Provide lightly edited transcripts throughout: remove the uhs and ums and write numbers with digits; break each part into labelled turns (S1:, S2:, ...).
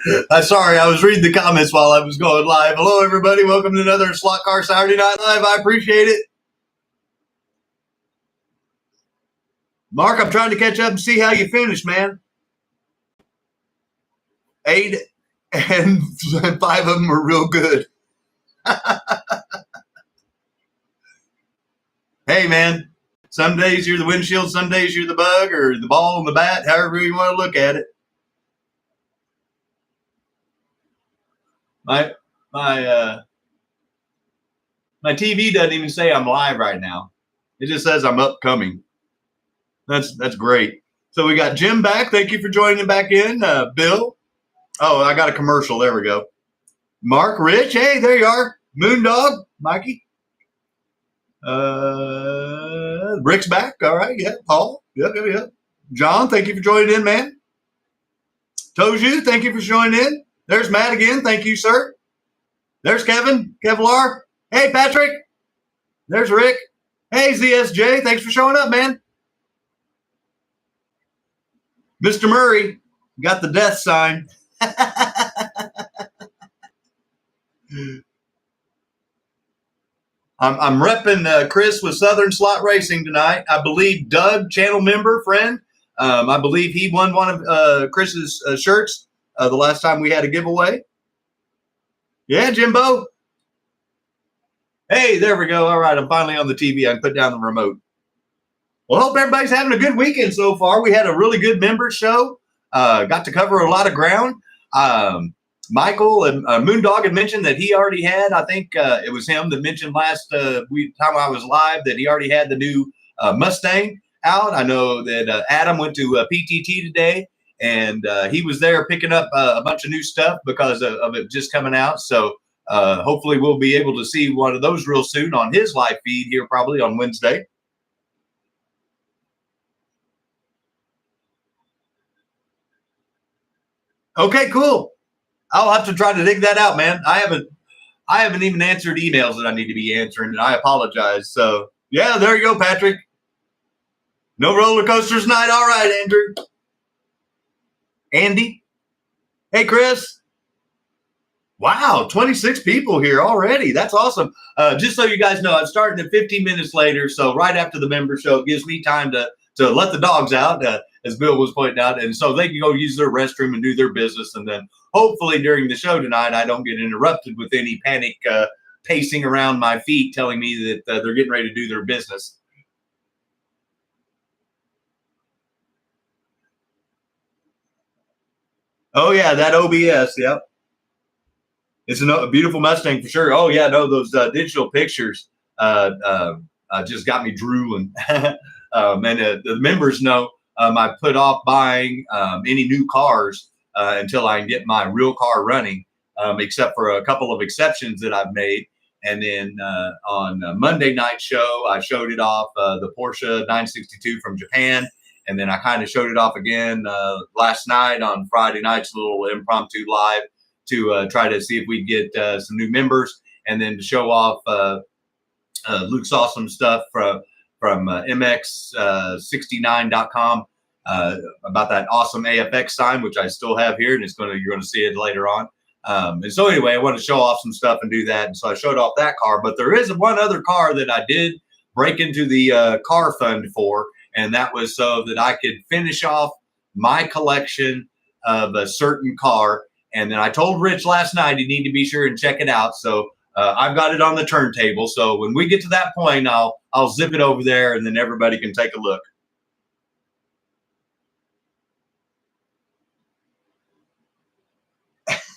S1: Sorry, I was reading the comments while I was going live. Hello, everybody. Welcome to another SLOTCAR Saturday Night Live. I appreciate it. Mark, I'm trying to catch up and see how you finished, man. 8 and 5 of them were real good. Hey, man. Some days you're the windshield, some days you're the bug or the ball and the bat, however you want to look at it. My TV doesn't even say I'm live right now. It just says I'm upcoming. That's great. So we got Jim back. Thank you for joining back in. Bill. Oh, I got a commercial. There we go. Mark, Rich. Hey, there you are. Moondog, Mikey. Rick's back. All right. Yeah. Paul. Yep. John, thank you for joining in, man. Toju, thank you for joining in. There's Matt again. Thank you, sir. There's Kevin, Kevlar. Hey, Patrick. There's Rick. Hey, ZSJ. Thanks for showing up, man. Mr. Murray got the death sign. I'm repping Chris with Southern Slot Racing tonight. I believe Doug, channel member, friend, I believe he won one of Chris's shirts the last time we had a giveaway. Yeah, Jimbo. Hey, there we go. All right, I'm finally on the TV. I can put down the remote. Well, hope everybody's having a good weekend so far. We had a really good member show. Got to cover a lot of ground. Michael and Moondog had mentioned that he already had, I think it was him that mentioned last time I was live that he already had the new Mustang out. I know that Adam went to PTT today, and he was there picking up a bunch of new stuff because of it just coming out. So hopefully we'll be able to see one of those real soon on his live feed here probably on Wednesday. Okay, cool. I'll have to try to dig that out, man. I haven't even answered emails that I need to be answering, and I apologize. So yeah, there you go, Patrick. No roller coasters tonight. All right, Andrew. Andy. Hey, Chris. Wow, 26 people here already. That's awesome. Just so you guys know, I'm starting at 15 minutes later, so right after the member show, it gives me time to let the dogs out, as Bill was pointing out, and so they can go use their restroom and do their business, and then hopefully during the show tonight, I don't get interrupted with any panic pacing around my feet telling me that they're getting ready to do their business. Oh, yeah, that OBS, yep. It's a beautiful Mustang for sure. Oh, yeah, no, those digital pictures just got me drooling. And the members know I put off buying any new cars until I can get my real car running, except for a couple of exceptions that I've made. And then on Monday night show, I showed it off, the Porsche 962 from Japan. And then I kind of showed it off again last night on Friday night's little impromptu live to try to see if we get some new members, and then to show off Luke's awesome stuff from mx69.com about that awesome AFX sign, which I still have here, and you're going to see it later on. And so anyway, I wanted to show off some stuff and do that, and so I showed off that car. But there is one other car that I did break into the car fund for, and that was so that I could finish off my collection of a certain car. And then I told Rich last night you need to be sure and check it out. So I've got it on the turntable. So when we get to that point, I'll zip it over there, and then everybody can take a look.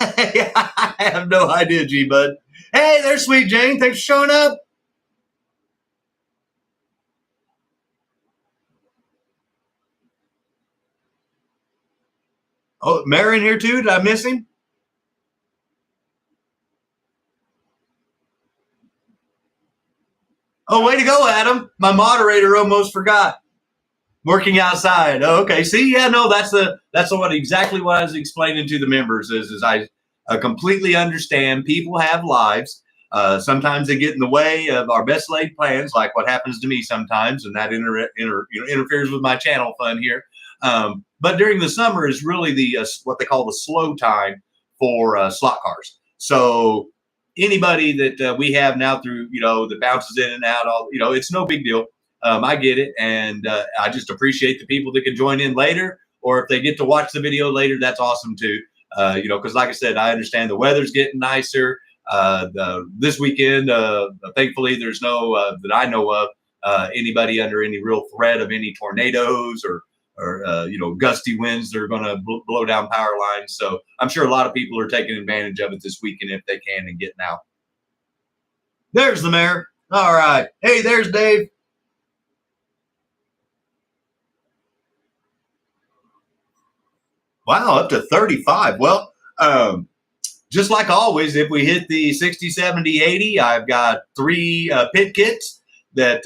S1: I have no idea, G-Bud. Hey, there's Sweet Jane. Thanks for showing up. Oh, Marion here too? Did I miss him? Oh, way to go, Adam. My moderator almost forgot. Working outside. Oh, okay. See, yeah, no, that's exactly what I was explaining to the members is I completely understand people have lives. Sometimes they get in the way of our best laid plans, like what happens to me sometimes, and that interferes with my channel fun here. But during the summer is really the what they call the slow time, for slot cars. So anybody that we have now through, that bounces in and out, it's no big deal. I get it. And I just appreciate the people that can join in later, or if they get to watch the video later, that's awesome too. Because like I said, I understand the weather's getting nicer. This weekend, thankfully, there's no, that I know of, anybody under any real threat of any tornadoes or gusty winds that are going to blow down power lines. So I'm sure a lot of people are taking advantage of it this weekend if they can and getting out. There's the mayor. All right. Hey, there's Dave. Wow, up to 35. Well, just like always, if we hit the 60, 70, 80, I've got 3 pit kits that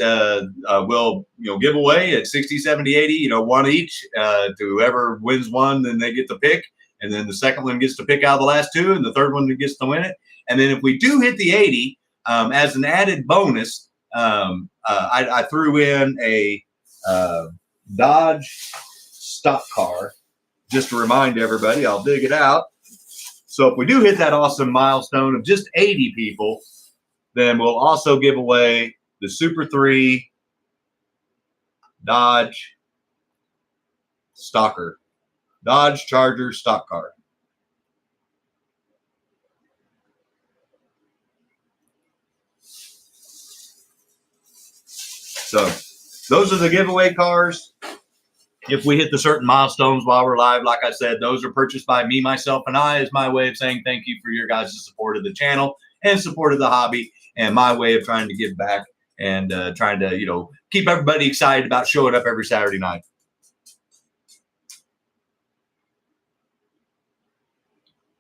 S1: we'll give away at 60, 70, 80, one each to whoever wins one, then they get to pick. And then the second one gets to pick out of the last 2, and the third one gets to win it. And then if we do hit the 80, as an added bonus, I threw in a Dodge stock car. Just to remind everybody, I'll dig it out. So if we do hit that awesome milestone of just 80 people, then we'll also give away the Super 3 Dodge Stalker, Dodge Charger stock car. So those are the giveaway cars. If we hit the certain milestones while we're live, like I said, those are purchased by me, myself, and I as my way of saying thank you for your guys' support of the channel and support of the hobby, and my way of trying to give back and trying to, keep everybody excited about showing up every Saturday night.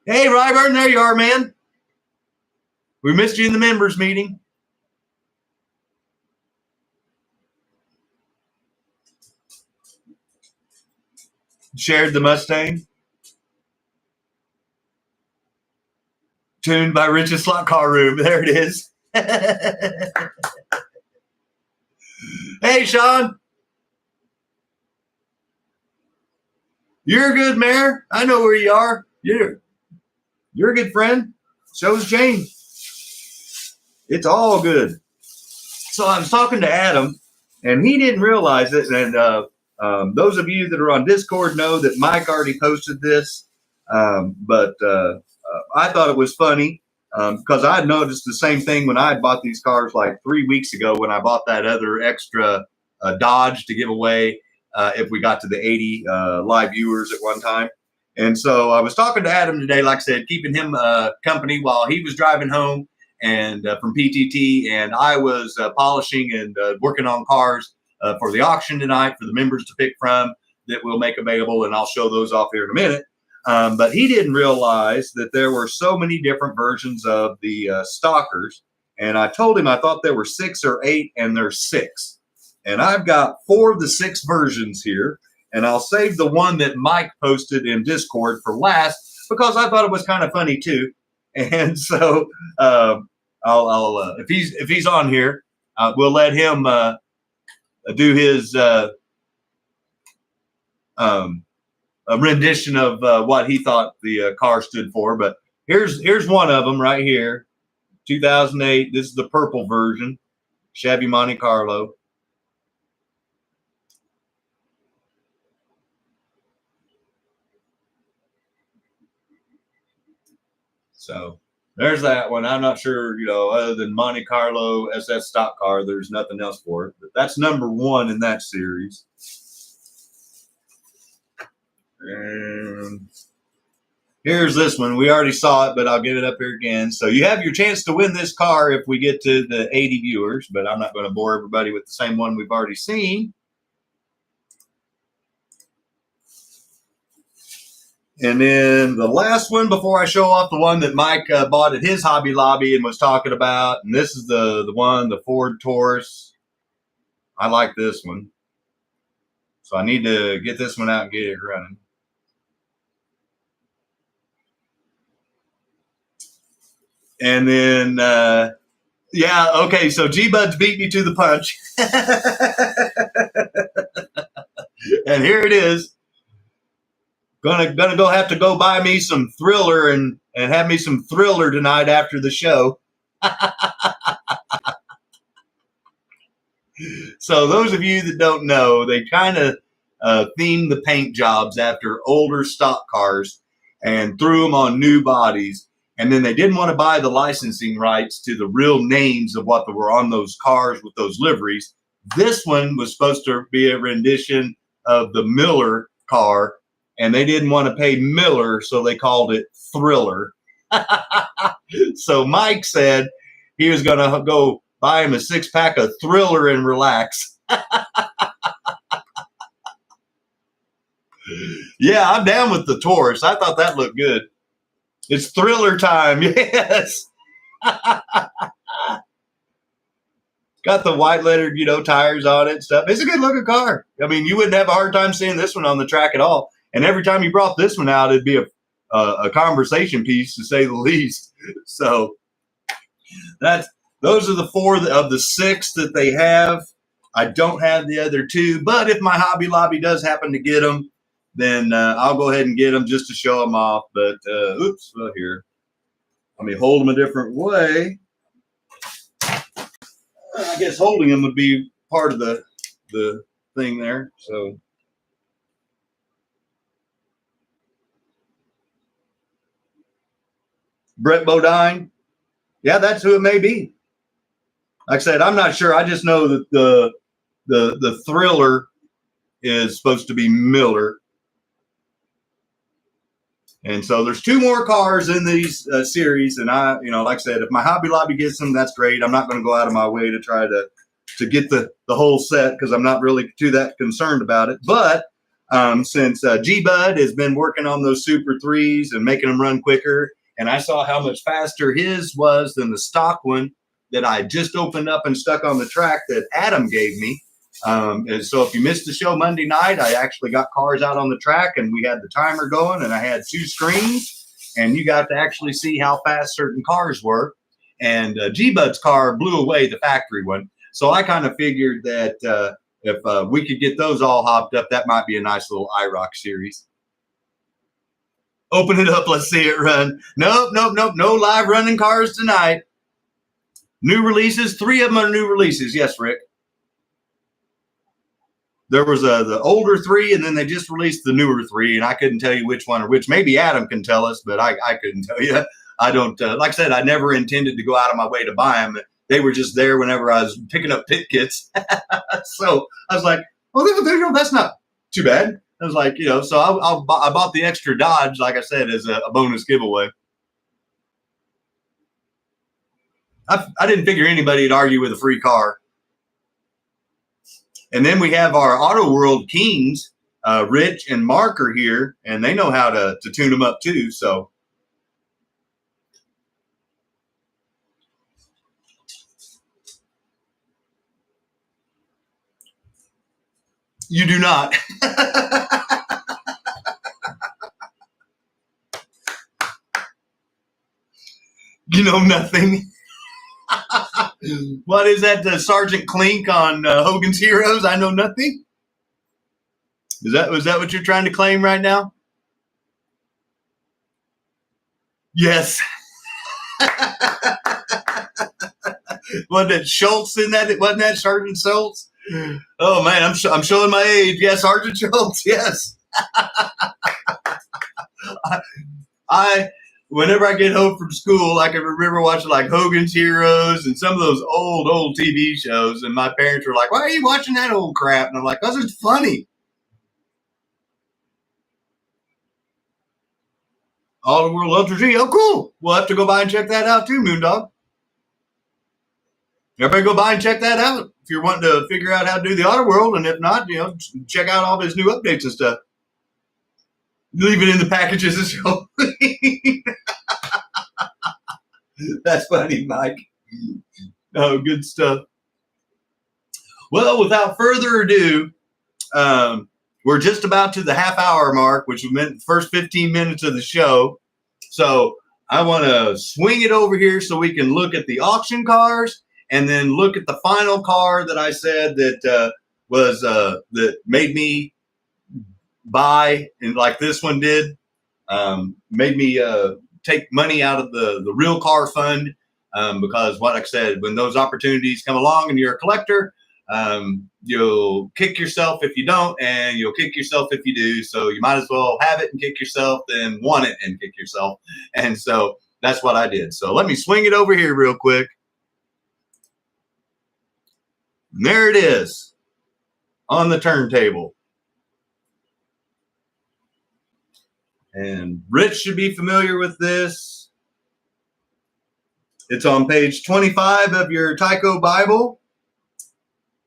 S1: Hey, Ryburn, there you are, man. We missed you in the members meeting. Shared the Mustang. Tuned by Rich's Slot Car Room. There it is. Hey, Sean. You're a good mayor. I know where you are. You're a good friend. So's Jane. It's all good. So I was talking to Adam, and he didn't realize it. And those of you that are on Discord know that Mike already posted this. But I thought it was funny because I had noticed the same thing when I had bought these cars like 3 weeks ago when I bought that other extra Dodge to give away if we got to the 80 live viewers at one time. And so I was talking to Adam today, like I said, keeping him company while he was driving home and from PTT, and I was polishing and working on cars for the auction tonight for the members to pick from that we'll make available, and I'll show those off here in a minute. But he didn't realize that there were so many different versions of the Stalkers, and I told him I thought there were 6 or 8, and there's 6. And I've got 4 of the 6 versions here, and I'll save the one that Mike posted in Discord for last because I thought it was kind of funny too. And so if he's on here, we'll let him do his a rendition of what he thought the car stood for. But here's one of them right here, 2008. This is the purple version, Chevy Monte Carlo. So there's that one. I'm not sure, other than Monte Carlo SS stock car, there's nothing else for it. But that's number 1 in that series. And here's this one. We already saw it, but I'll get it up here again. So you have your chance to win this car if we get to the 80 viewers, but I'm not going to bore everybody with the same one we've already seen. And then the last one before I show off the one that Mike bought at his Hobby Lobby and was talking about. And this is the one, the Ford Taurus. I like this one. So I need to get this one out and get it running. And then, yeah, okay, so G-Buds beat me to the punch. And here it is. Gonna go have to go buy me some Thriller and have me some Thriller tonight after the show. So those of you that don't know, they kind of themed the paint jobs after older stock cars and threw them on new bodies. And then they didn't want to buy the licensing rights to the real names of what were on those cars with those liveries. This one was supposed to be a rendition of the Miller car, and they didn't want to pay Miller, so they called it Thriller. So Mike said he was going to go buy him a 6-pack of Thriller and relax. Yeah, I'm down with the Taurus. I thought that looked good. It's Thriller time. Yes. Got the white lettered, tires on it and stuff. It's a good looking car. I mean, you wouldn't have a hard time seeing this one on the track at all. And every time you brought this one out, it'd be a conversation piece, to say the least. So those are the 4 of the 6 that they have. I don't have the other 2, but if my Hobby Lobby does happen to get them, then I'll go ahead and get them just to show them off. But here, let me hold them a different way. I guess holding them would be part of the thing there. So Brett Bodine, yeah, that's who it may be. Like I said, I'm not sure. I just know that the Thriller is supposed to be Miller. And so there's 2 more cars in these series. And like I said, if my Hobby Lobby gets them, that's great. I'm not going to go out of my way to try to get the whole set, because I'm not really too that concerned about it. But since G-Bud has been working on those Super 3s and making them run quicker, and I saw how much faster his was than the stock one that I just opened up and stuck on the track that Adam gave me. And so if you missed the show Monday night, I actually got cars out on the track, and we had the timer going, and I had 2 screens, and you got to actually see how fast certain cars were. And G-Bud's car blew away the factory one. So I kind of figured that if we could get those all hopped up, that might be a nice little IROC series. Open it up. Let's see it run. Nope. No live running cars tonight. New releases. 3 of them are new releases. Yes, Rick. There was the older 3, and then they just released the newer 3, and I couldn't tell you which one or which. Maybe Adam can tell us, but I couldn't tell you. I don't, like I said, I never intended to go out of my way to buy them. They were just there whenever I was picking up pit kits. So I was like, well, that's not too bad. I was like, so I bought the extra Dodge, like I said, as a bonus giveaway. I didn't figure anybody'd argue with a free car. And then we have our AutoWorld Kings, Rich and Mark are here, and they know how to tune them up too. So you do not. You know nothing. What is that, Sergeant Clink on Hogan's Heroes? I know nothing. Was that what you're trying to claim right now? Yes. Wasn't it Schultz in that? Wasn't that Sergeant Schultz? Oh man, I'm showing my age. Yes, Sergeant Schultz. Yes. Whenever I get home from school, I can remember watching like Hogan's Heroes and some of those old TV shows. And my parents were like, "Why are you watching that old crap?" And I'm like, "Because it's funny." AutoWorld Ultra G. Oh, cool. We'll have to go by and check that out too, Moondog. Everybody go by and check that out if you're wanting to figure out how to do the AutoWorld. And if not, check out all his new updates and stuff. Leave it in the packages and show. That's funny, Mike. Oh, good stuff. Well, without further ado, we're just about to the half-hour mark, which meant the first 15 minutes of the show. So I want to swing it over here so we can look at the auction cars and then look at the final car that I said that was that made me buy, and like this one did, made me take money out of the real car fund, because like I said, when those opportunities come along and you're a collector, you'll kick yourself if you don't, and you'll kick yourself if you do. So you might as well have it and kick yourself than want it and kick yourself. And so that's what I did. So let me swing it over here real quick. And there it is on the turntable. And Rich should be familiar with this. It's on page 25 of your TYCO Bible.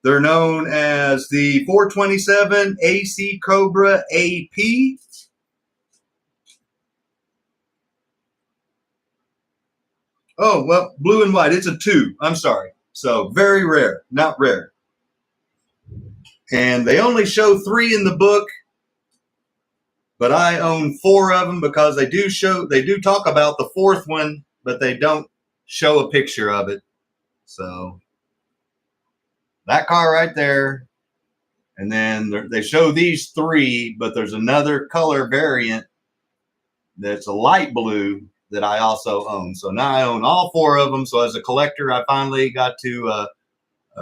S1: They're known as the 427 AC Cobra AP. Oh, well, blue and white. It's a 2. I'm sorry. So very rare, not rare. And they only show 3 in the book, but I own 4 of them because they do talk about the 4th one, but they don't show a picture of it. So that car right there. And then they show these 3, but there's another color variant that's a light blue that I also own. So now I own all 4 of them. So as a collector, I finally got to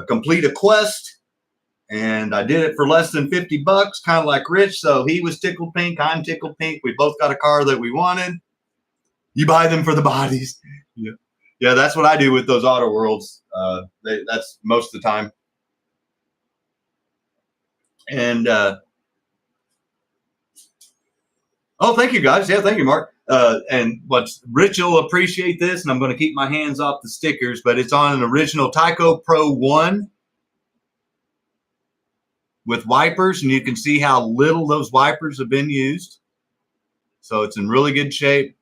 S1: complete a quest, and I did it for less than $50, kind of like Rich. So he was tickled pink, I'm tickled pink. We both got a car that we wanted. You buy them for the bodies. Yeah, that's what I do with those AutoWorlds. That's most of the time. And oh, thank you guys. Yeah, thank you, Mark. And Rich will appreciate this, and I'm going to keep my hands off the stickers, but it's on an original TYCO Pro 1 with wipers, and you can see how little those wipers have been used. So it's in really good shape.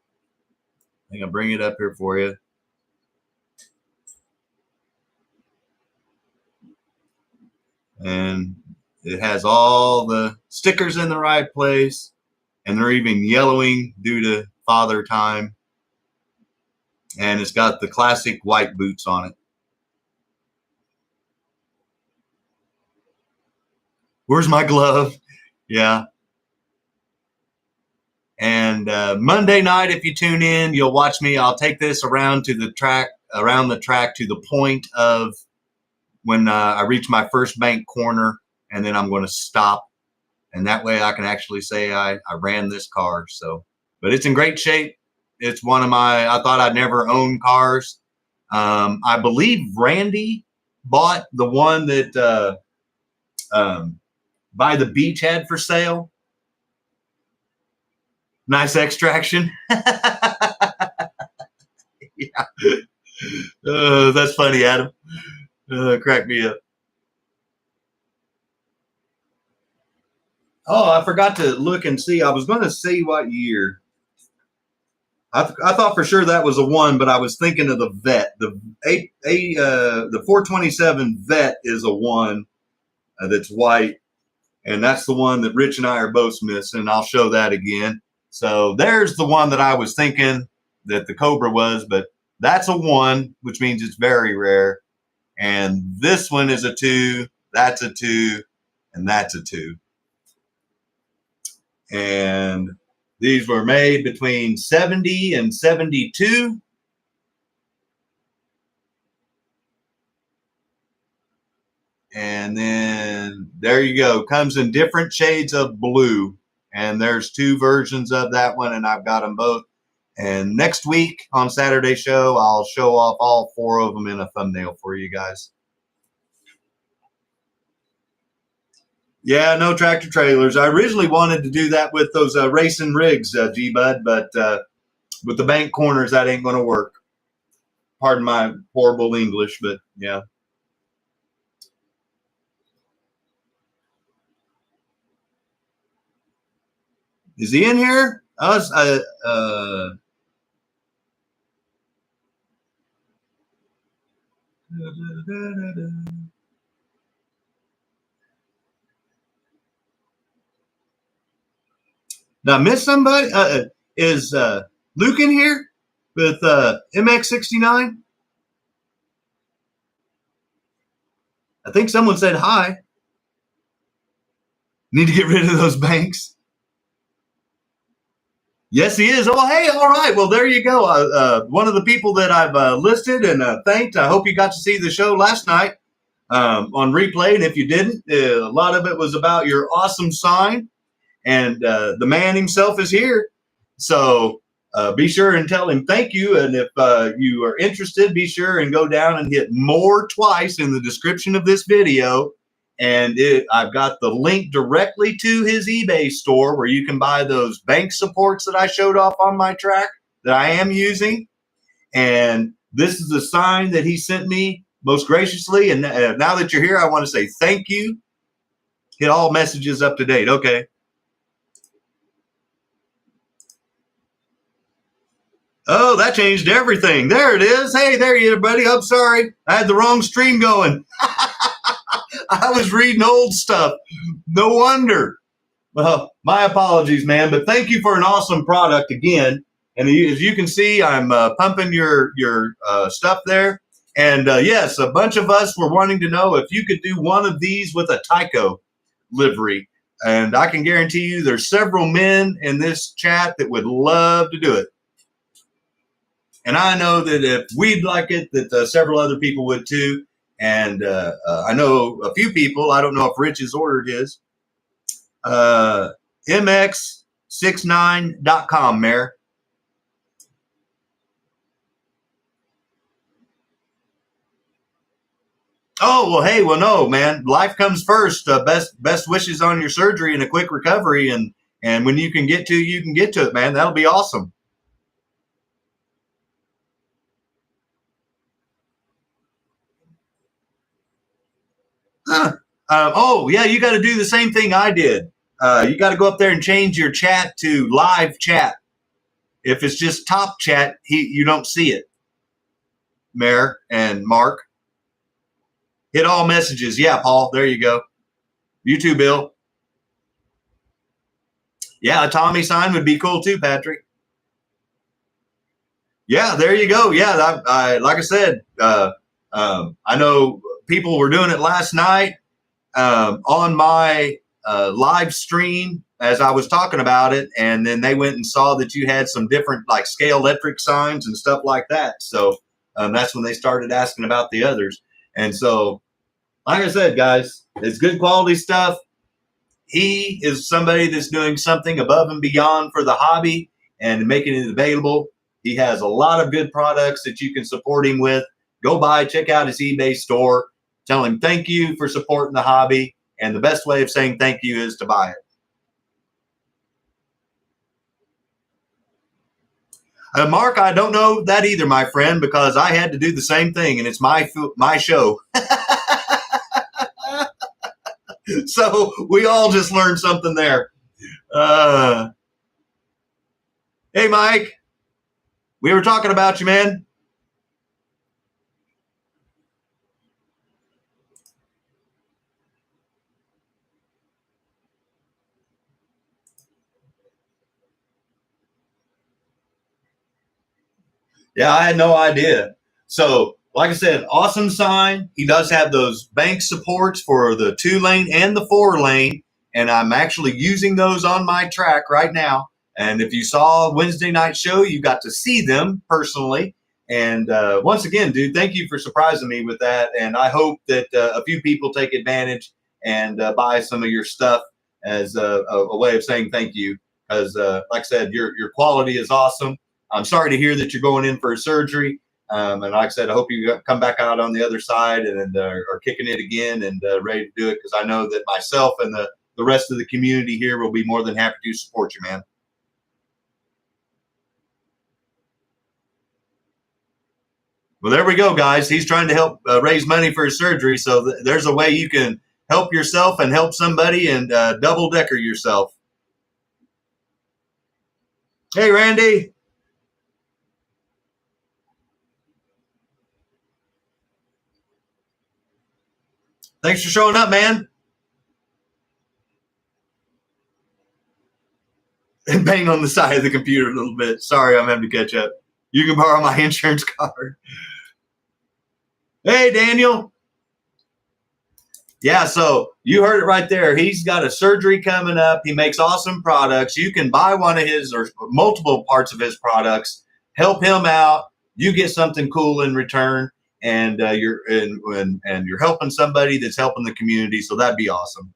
S1: I think I'll bring it up here for you. And it has all the stickers in the right place, and they're even yellowing due to father time. And it's got the classic white boots on it. Where's my glove? Yeah. And Monday night, if you tune in, you'll watch me. I'll take this around the track to the point of when I reach my first bank corner, and then I'm going to stop. And that way I can actually say I ran this car. So, but it's in great shape. It's one of I thought I'd never own cars. I believe Randy bought the one that By the Beach had for sale. Nice extraction. Yeah. That's funny, Adam. Crack me up. Oh, I forgot to look and see. I was going to see what year. I thought for sure that was a 1, but I was thinking of the Vet. The 427 Vet is a 1 that's white, and that's the one that Rich and I are both missing. I'll show that again. So there's the one that I was thinking that the Cobra was, but that's a 1, which means it's very rare. And this one is a 2, that's a 2, and that's a 2. And these were made between 70 and 72. And then there you go. Comes in different shades of blue. And there's 2 versions of that one, and I've got them both. And next week on Saturday show, I'll show off all 4 of them in a thumbnail for you guys. Yeah, no tractor trailers. I originally wanted to do that with those racing rigs, G-Bud, but with the bank corners, that ain't going to work. Pardon my horrible English, but yeah. Is he in here? Did I miss somebody? Is Luke in here with MX69? I think someone said hi. Need to get rid of those banks. Yes, he is. Oh, hey, all right. Well, there you go. One of the people that I've listed and thanked. I hope you got to see the show last night on replay. And if you didn't, a lot of it was about your awesome sign. And the man himself is here. So be sure and tell him thank you. And if you are interested, be sure and go down and hit more twice in the description of this video. And I've got the link directly to his eBay store where you can buy those bank supports that I showed off on my track that I am using. And this is the sign that he sent me most graciously. And now that you're here, I want to say thank you. Hit all messages up to date. Okay. Oh, that changed everything. There it is. Hey, there you are, buddy. I'm sorry. I had the wrong stream going. I was reading old stuff. No wonder. Well, my apologies, man. But thank you for an awesome product again. And as you can see, I'm pumping your stuff there. And yes, a bunch of us were wanting to know if you could do one of these with a TYCO livery. And I can guarantee you there's several men in this chat that would love to do it. And I know that if we'd like it, that several other people would too. And I know a few people, I don't know if Rich has ordered his, mx69.com, Mayor. Oh, well, hey, well, no, man, life comes first. Best wishes on your surgery and a quick recovery. And when you can get to it, you can get to it, man. That'll be awesome. Huh. Oh, yeah, you got to do the same thing I did. You got to go up there and change your chat to live chat. If it's just top chat, you don't see it. Mayor and Mark. Hit all messages. Yeah, Paul, there you go. You too, Bill. Yeah, a Tommy sign would be cool too, Patrick. Yeah, there you go. Yeah, I like I said, I know people were doing it last night on my live stream as I was talking about it, and then they went and saw that you had some different like scale electric signs and stuff like that. So that's when they started asking about the others. And so, like I said, guys, it's good quality stuff. He is somebody that's doing something above and beyond for the hobby and making it available. He has a lot of good products that you can support him with. Go by, check out his eBay store. Tell him thank you for supporting the hobby. And the best way of saying thank you is to buy it. Mark, I don't know that either, my friend, because I had to do the same thing, and it's my show. So we all just learned something there. Hey, Mike, we were talking about you, man. Yeah, I had no idea. So, like I said, awesome sign. He does have those bank supports for the 2-lane and the 4-lane, and I'm actually using those on my track right now. And if you saw Wednesday night show, you got to see them personally. And once again, dude, thank you for surprising me with that. And I hope that a few people take advantage and buy some of your stuff as a way of saying thank you. Because, like I said, your quality is awesome. I'm sorry to hear that you're going in for a surgery. And like I said, I hope you come back out on the other side and are kicking it again and ready to do it, because I know that myself and the rest of the community here will be more than happy to support you, man. Well, there we go, guys. He's trying to help raise money for his surgery. So there's a way you can help yourself and help somebody and double-decker yourself. Hey, Randy. Thanks for showing up, man. And bang on the side of the computer a little bit. Sorry, I'm having to catch up. You can borrow my insurance card. Hey, Daniel. Yeah, so you heard it right there. He's got a surgery coming up. He makes awesome products. You can buy one of his or multiple parts of his products, help him out. You get something cool in return, and you're helping somebody that's helping the community. So that'd be awesome.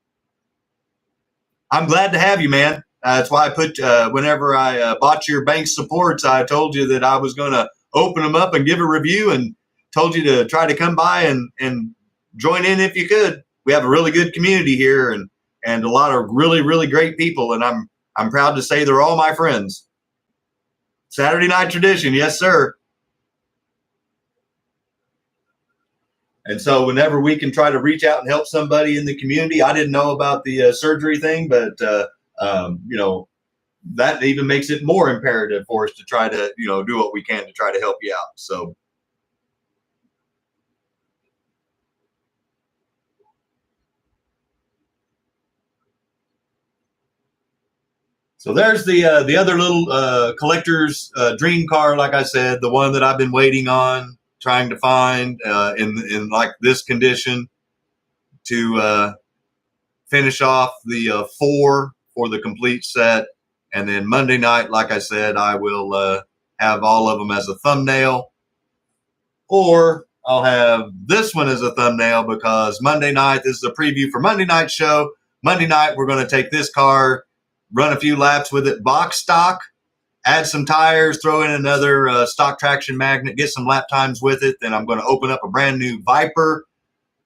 S1: I'm glad to have you, man. That's why I put whenever I bought your bank supports, I told you that I was going to open them up and give a review, and told you to try to come by and join in if you could. We have a really good community here, and a lot of really, really great people, and I'm proud to say they're all my friends. Saturday night tradition, yes, sir. And so whenever we can try to reach out and help somebody in the community, I didn't know about the surgery thing, but that even makes it more imperative for us to try to do what we can to try to help you out. So there's the other little collector's dream car, like I said, the one that I've been waiting on, trying to find in like this condition to finish off the 4 for the complete set. And then Monday night, like I said, I will have all of them as a thumbnail, or I'll have this one as a thumbnail, because Monday night, this is a preview for Monday night's show. Monday night, we're going to take this car, run a few laps with it, box stock, add some tires, throw in another stock traction magnet, get some lap times with it. Then I'm going to open up a brand new Viper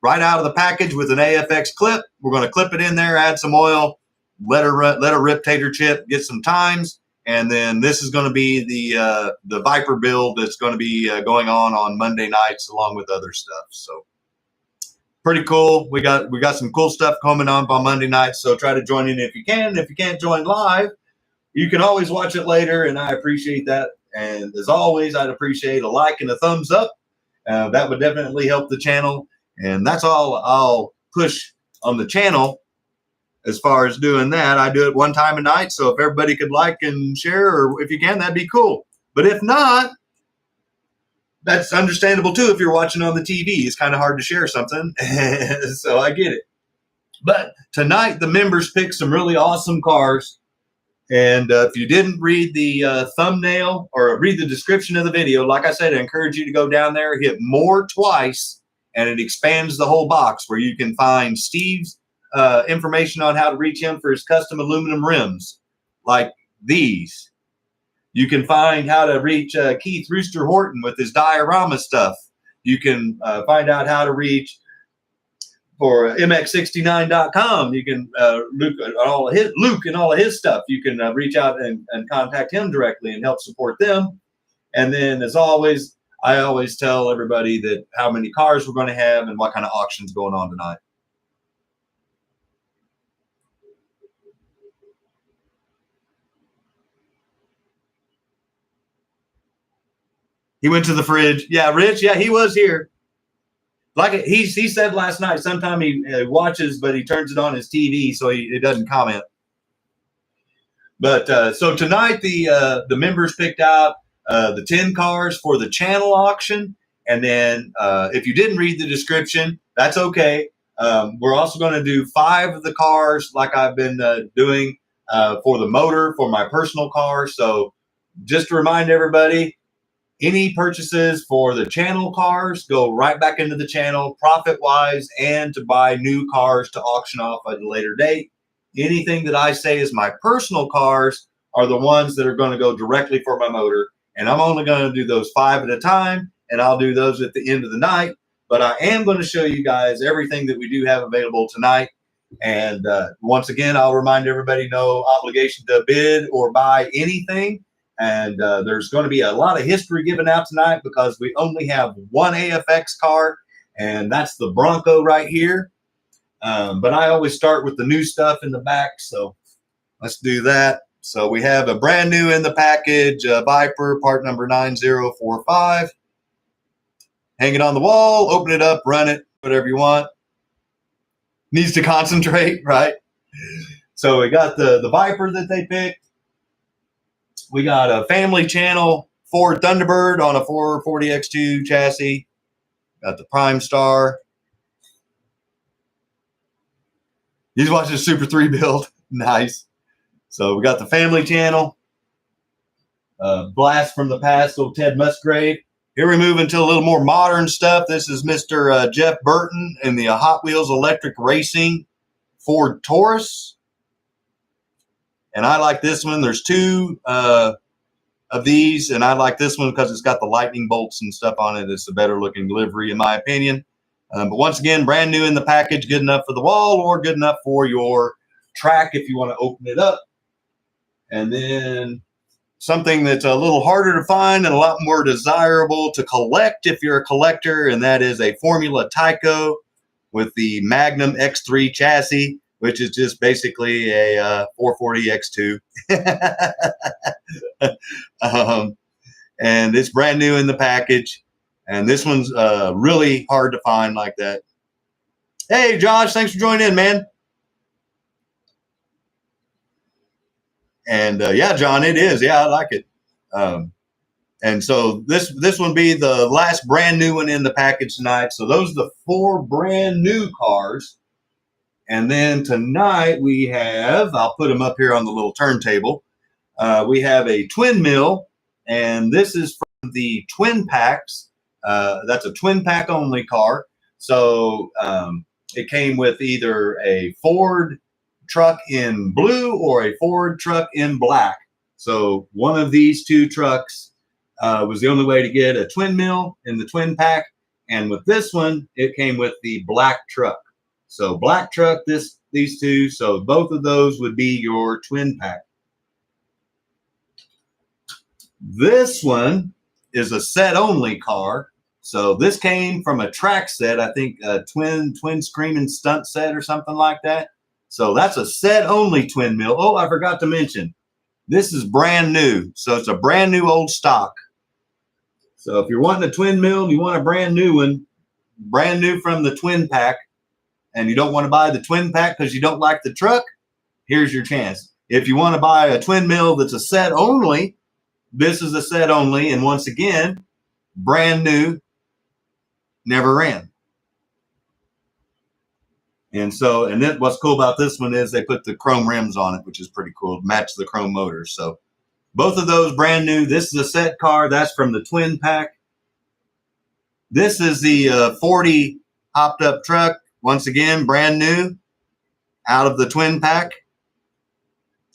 S1: right out of the package with an AFX clip. We're going to clip it in there, add some oil, let her rip tater chip, get some times. And then this is going to be the Viper build that's going to be going on Monday nights, along with other stuff. So pretty cool. We got some cool stuff coming on Monday night. So try to join in if you can. If you can't join live, you can always watch it later, and I appreciate that. And as always, I'd appreciate a like and a thumbs up. That would definitely help the channel. And that's all I'll push on the channel. As far as doing that, I do it one time a night. So if everybody could like and share, or if you can, that'd be cool. But if not, that's understandable too. If you're watching on the TV, it's kind of hard to share something. So I get it. But tonight, the members picked some really awesome cars. And if you didn't read the thumbnail or read the description of the video, like I said, I encourage you to go down there, hit more twice, and it expands the whole box, where you can find Steve's information on how to reach him for his custom aluminum rims like these. You can find how to reach Keith Rooster Horton with his diorama stuff. You can find out how to reach for mx69.com. You can Luke and all of his stuff. You can reach out and contact him directly and help support them. And then, as always, I always tell everybody that how many cars we're going to have and what kind of auctions going on tonight. He went to the fridge. Yeah, Rich. Yeah, he was here. Like he said last night, sometime he watches, but he turns it on his TV, so he doesn't comment. But so tonight, the members picked out the 10 cars for the channel auction. And then if you didn't read the description, that's okay. We're also going to do 5 of the cars like I've been doing for the motor for my personal car. So just to remind everybody, any purchases for the channel cars go right back into the channel profit-wise, and to buy new cars to auction off at a later date. Anything that I say is my personal cars are the ones that are going to go directly for my motor. And I'm only going to do those 5 at a time, and I'll do those at the end of the night. But I am going to show you guys everything that we do have available tonight. And once again, I'll remind everybody, no obligation to bid or buy anything. And there's going to be a lot of history given out tonight, because we only have one AFX car, and that's the Bronco right here. But I always start with the new stuff in the back, so let's do that. So we have a brand new in the package, Viper, part number 9045. Hang it on the wall, open it up, run it, whatever you want. Needs to concentrate, right? So we got the Viper that they picked. We got a family channel Ford Thunderbird on a 440X2 chassis. Got the Prime Star. He's watching Super 3 build. Nice. So we got the family channel. Blast from the past, little Ted Musgrave. Here we move into a little more modern stuff. This is Mr. Jeff Burton in the Hot Wheels Electric Racing Ford Taurus. And I like this one. There's two of these, and I like this one because it's got the lightning bolts and stuff on it. It's a better looking livery in my opinion. But once again, brand new in the package, good enough for the wall or good enough for your track if you want to open it up. And then something that's a little harder to find and a lot more desirable to collect if you're a collector, and that is a Formula TYCO with the Magnum X3 chassis, which is just basically a 440 X2. And it's brand new in the package. And this one's really hard to find like that. Hey, Josh, thanks for joining in, man. And yeah, John, it is. Yeah, I like it. And so this one be the last brand new one in the package tonight. So those are the 4 brand new cars. And then tonight we have, I'll put them up here on the little turntable. We have a twin mill, and this is from the twin packs. That's a twin pack only car. So it came with either a Ford truck in blue or a Ford truck in black. So one of these 2 trucks was the only way to get a twin mill in the twin pack. And with this one, it came with the black truck. So black truck, these 2. So both of those would be your twin pack. This one is a set only car. So this came from a track set, I think a twin screaming stunt set or something like that. So that's a set only twin mill. Oh, I forgot to mention, this is brand new. So it's a brand new old stock. So if you're wanting a twin mill and you want a brand new one, brand new from the twin pack, and you don't want to buy the twin pack because you don't like the truck, here's your chance. If you want to buy a twin mill that's a set only, this is a set only. And once again, brand new, never ran. And so, and then what's cool about this one is they put the chrome rims on it, which is pretty cool, match the chrome motors. So both of those brand new. This is a set car. That's from the twin pack. This is the 40 hopped up truck. Once again, brand new out of the twin pack.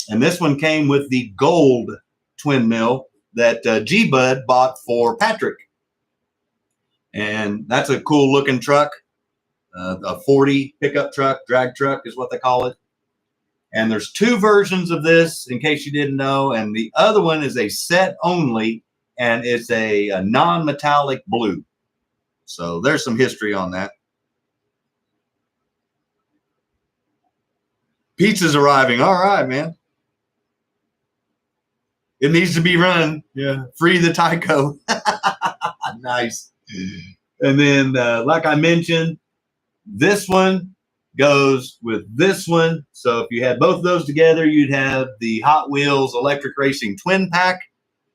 S1: And this one came with the gold twin mill that G-Bud bought for Patrick. And that's a cool looking truck. A 40 pickup truck, drag truck is what they call it. And there's 2 versions of this, in case you didn't know. And the other one is a set only, and it's a non-metallic blue. So there's some history on that. Pizza's arriving. All right, man. It needs to be run. Yeah. Free the TYCO. Nice. And then, like I mentioned, this one goes with this one. So if you had both of those together, you'd have the Hot Wheels Electric Racing Twin Pack.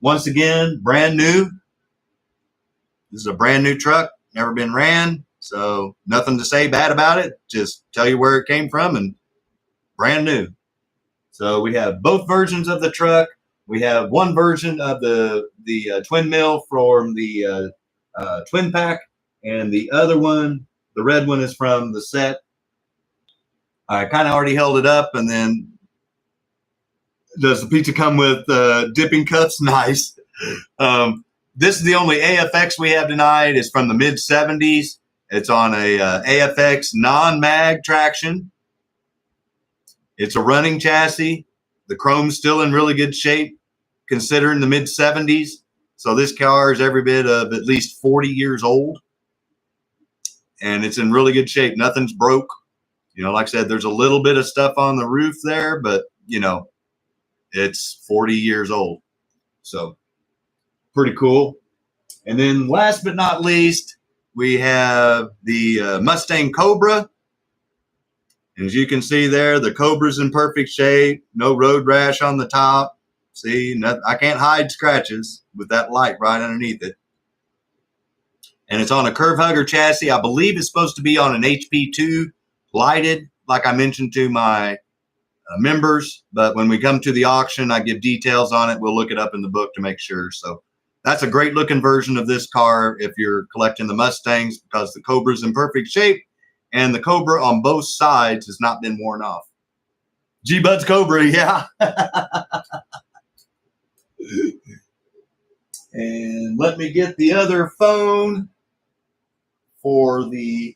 S1: Once again, brand new. This is a brand new truck, never been ran. So nothing to say bad about it. Just tell you where it came from and brand new. So we have both versions of the truck. We have one version of the twin mill from the twin pack, and the other one, the red one, is from the set. I kind of already held it up, and then does the pizza come with dipping cups? Nice. This is the only AFX we have tonight. It's from the mid 70s. It's on a AFX non-mag traction. It's a running chassis. The chrome's still in really good shape, considering the mid 70s. So this car is every bit of at least 40 years old. And it's in really good shape. Nothing's broke. You know, like I said, there's a little bit of stuff on the roof there, but, you know, it's 40 years old. So pretty cool. And then last but not least, we have the Mustang Cobra. And as you can see there, the Cobra's in perfect shape. No road rash on the top. See, I can't hide scratches with that light right underneath it. And it's on a curve hugger chassis. I believe it's supposed to be on an HP2 lighted like I mentioned to my members, but when we come to the auction, I give details on it. We'll look it up in the book to make sure. So that's a great looking version of this car if you're collecting the Mustangs, because the Cobra's in perfect shape and the Cobra on both sides has not been worn off. G-Bud's Cobra, yeah. And let me get the other phone for the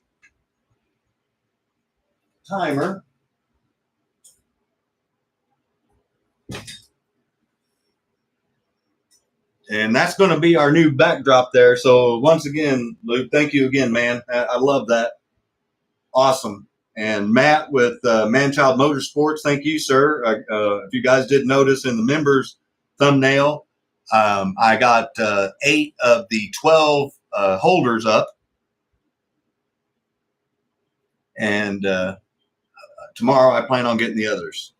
S1: timer. And that's going to be our new backdrop there. So once again, Luke, thank you again, man. I love that. Awesome. And Matt with Manchild Motorsports, thank you, sir. If you guys didn't notice in the members thumbnail, I got 8 of the 12 holders up. And tomorrow I plan on getting the others.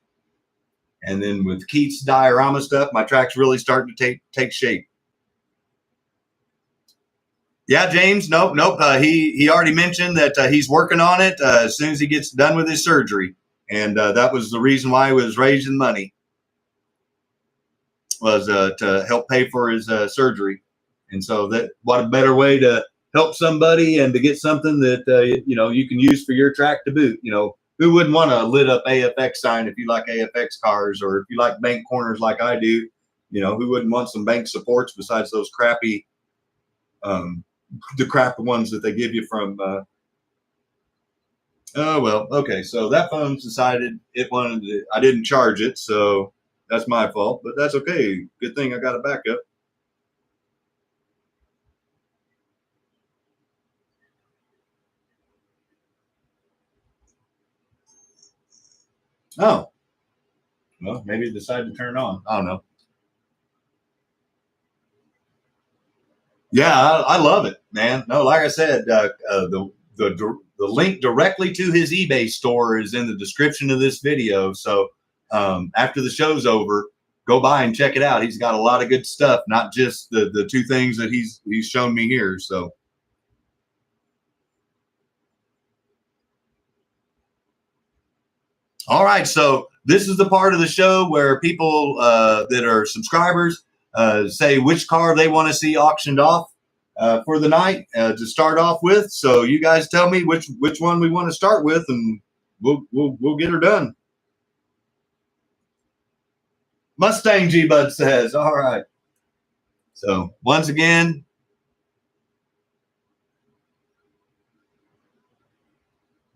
S1: And then with Keith's diorama stuff, my track's really starting to take shape. Yeah, James, nope. He already mentioned that he's working on it as soon as he gets done with his surgery. And that was the reason why he was raising money, was to help pay for his surgery. And so that, what a better way to help somebody and to get something that, you know, you can use for your track to boot. You know, who wouldn't want a lit up AFX sign if you like AFX cars, or if you like bank corners like I do? You know, who wouldn't want some bank supports besides those crappy, the crap ones that they give you from, oh, well, okay. So that phone's decided it wanted to, I didn't charge it. So that's my fault, but that's okay. Good thing I got a backup. Oh, well, maybe it decided to turn on. I don't know. Yeah, I love it, man. No, like I said, the link directly to his eBay store is in the description of this video. So after the show's over, go by and check it out. He's got a lot of good stuff, not just the 2 things that he's shown me here. So. All right, so this is the part of the show where people that are subscribers say which car they want to see auctioned off for the night to start off with. So you guys tell me which one we want to start with, and we'll get her done. Mustang, G-Bud says. All right. So once again,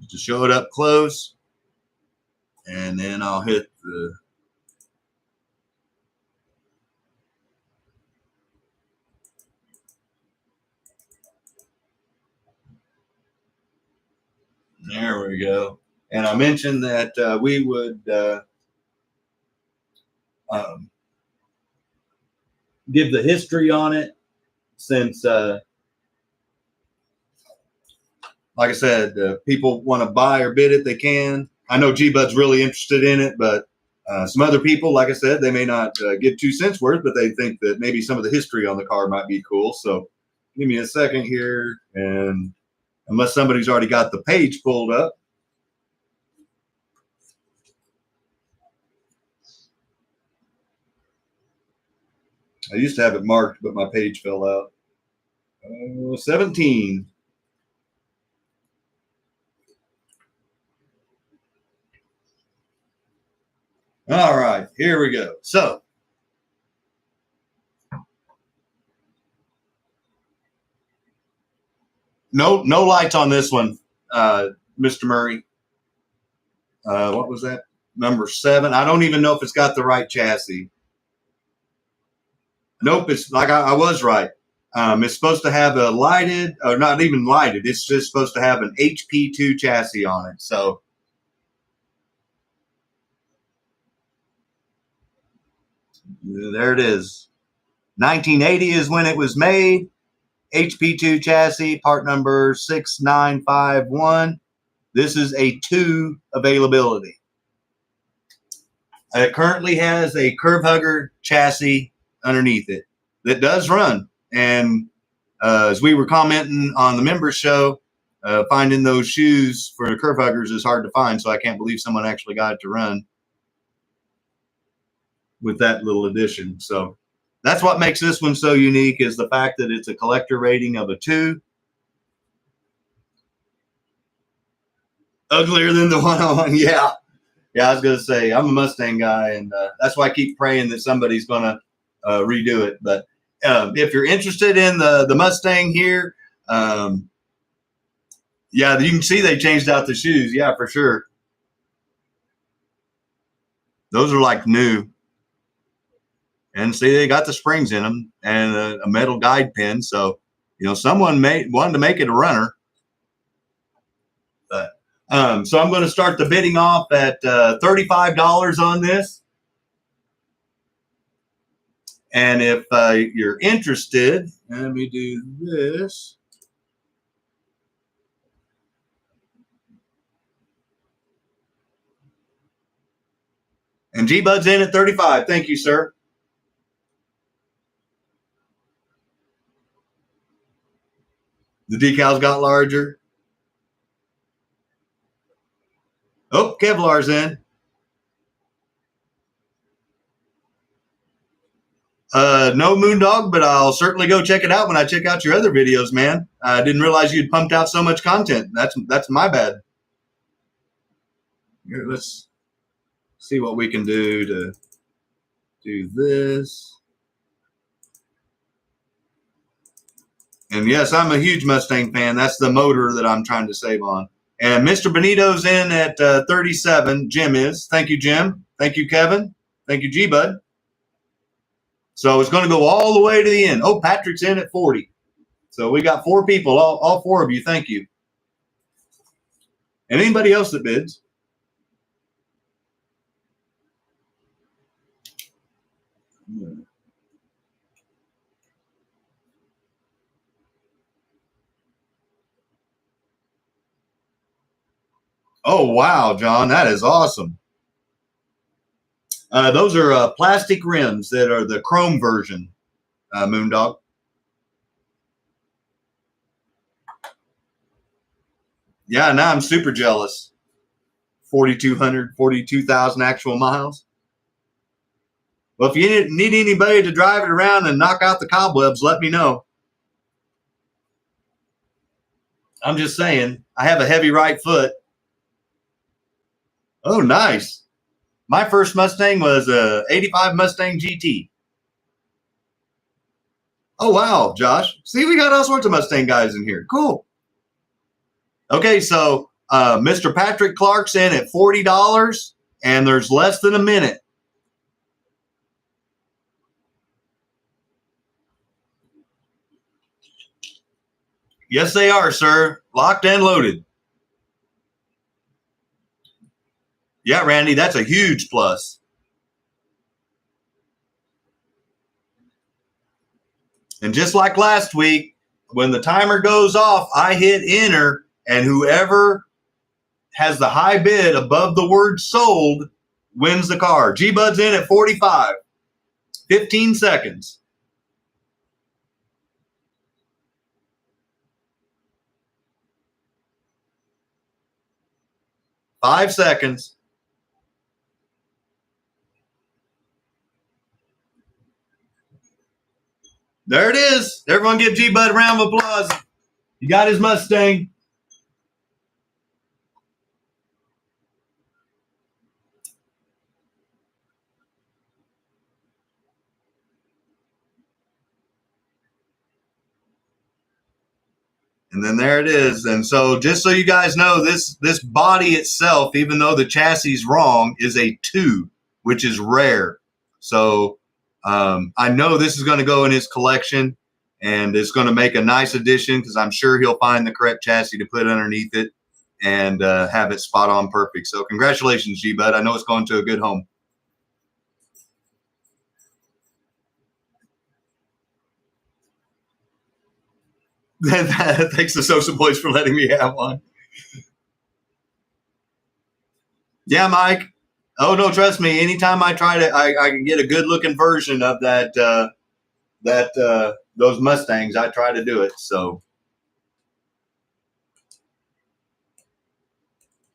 S1: just to show it up close. And then I'll hit the there we go. And I mentioned that we would give the history on it, since like I said, people want to buy or bid it, they can. I know G-Bud's really interested in it, but some other people, like I said, they may not give 2 cents worth, but they think that maybe some of the history on the car might be cool. So give me a second here, and unless somebody's already got the page pulled up. I used to have it marked, but my page fell out. 17. All right, here we go. So no lights on this one, Mr. Murray. What was that? Number 7. I don't even know if it's got the right chassis. Nope, it's like I was right. It's supposed to have a lighted, or not even lighted. It's just supposed to have an HP2 chassis on it. So there it is. 1980 is when it was made. HP2 chassis, part number 6951. This is a 2 availability. It currently has a curve hugger chassis underneath it that does run. And as we were commenting on the members show, finding those shoes for the curve huggers is hard to find, so I can't believe someone actually got it to run with that little addition. So that's what makes this one so unique, is the fact that it's a collector rating of a 2. Uglier than the 101. Yeah. Yeah, I was going to say, I'm a Mustang guy, and that's why I keep praying that somebody's going to redo it. But if you're interested in the Mustang here, yeah, you can see they changed out the shoes. Yeah, for sure. Those are like new. And see, they got the springs in them and a metal guide pin. So, you know, someone wanted to make it a runner. But, so I'm going to start the bidding off at $35 on this. And if you're interested, let me do this. And G-Bud's in at 35. Thank you, sir. The decals got larger. Oh, Kevlar's in. No Moondog, but I'll certainly go check it out when I check out your other videos, man. I didn't realize you'd pumped out so much content. That's my bad. Here, let's see what we can do to do this. And yes, I'm a huge Mustang fan. That's the motor that I'm trying to save on. And Mr. Benito's in at 37. Jim is. Thank you, Jim. Thank you, Kevin. Thank you, G-Bud. So it's going to go all the way to the end. Oh, Patrick's in at 40. So we got 4 people, all 4 of you. Thank you. And anybody else that bids. Oh, wow, John, that is awesome. Those are plastic rims that are the chrome version, Moondog. Yeah, now I'm super jealous. 4,200, 42,000 actual miles. Well, if you need anybody to drive it around and knock out the cobwebs, let me know. I'm just saying, I have a heavy right foot. Oh, nice. My first Mustang was a 85 Mustang GT. Oh, wow, Josh. See, we got all sorts of Mustang guys in here. Cool. Okay, so Mr. Patrick Clark's in at $40, and there's less than a minute. Yes, they are, sir. Locked and loaded. Yeah, Randy, that's a huge plus. And just like last week, when the timer goes off, I hit enter, and whoever has the high bid above the word sold wins the car. G-Bud's in at 45. 15 seconds. 5 seconds. There it is. Everyone give G-Bud a round of applause. He got his Mustang. And then there it is. And so just so you guys know, this body itself, even though the chassis is wrong, is a 2, which is rare. So I know this is going to go in his collection, and it's going to make a nice addition because I'm sure he'll find the correct chassis to put underneath it and have it spot on perfect. So congratulations, G-Bud. I know it's going to a good home. Thanks to Sosa Boys for letting me have one. Yeah, Mike. Oh, no, trust me. Anytime I try to, I can get a good looking version of that, those Mustangs. I try to do it. So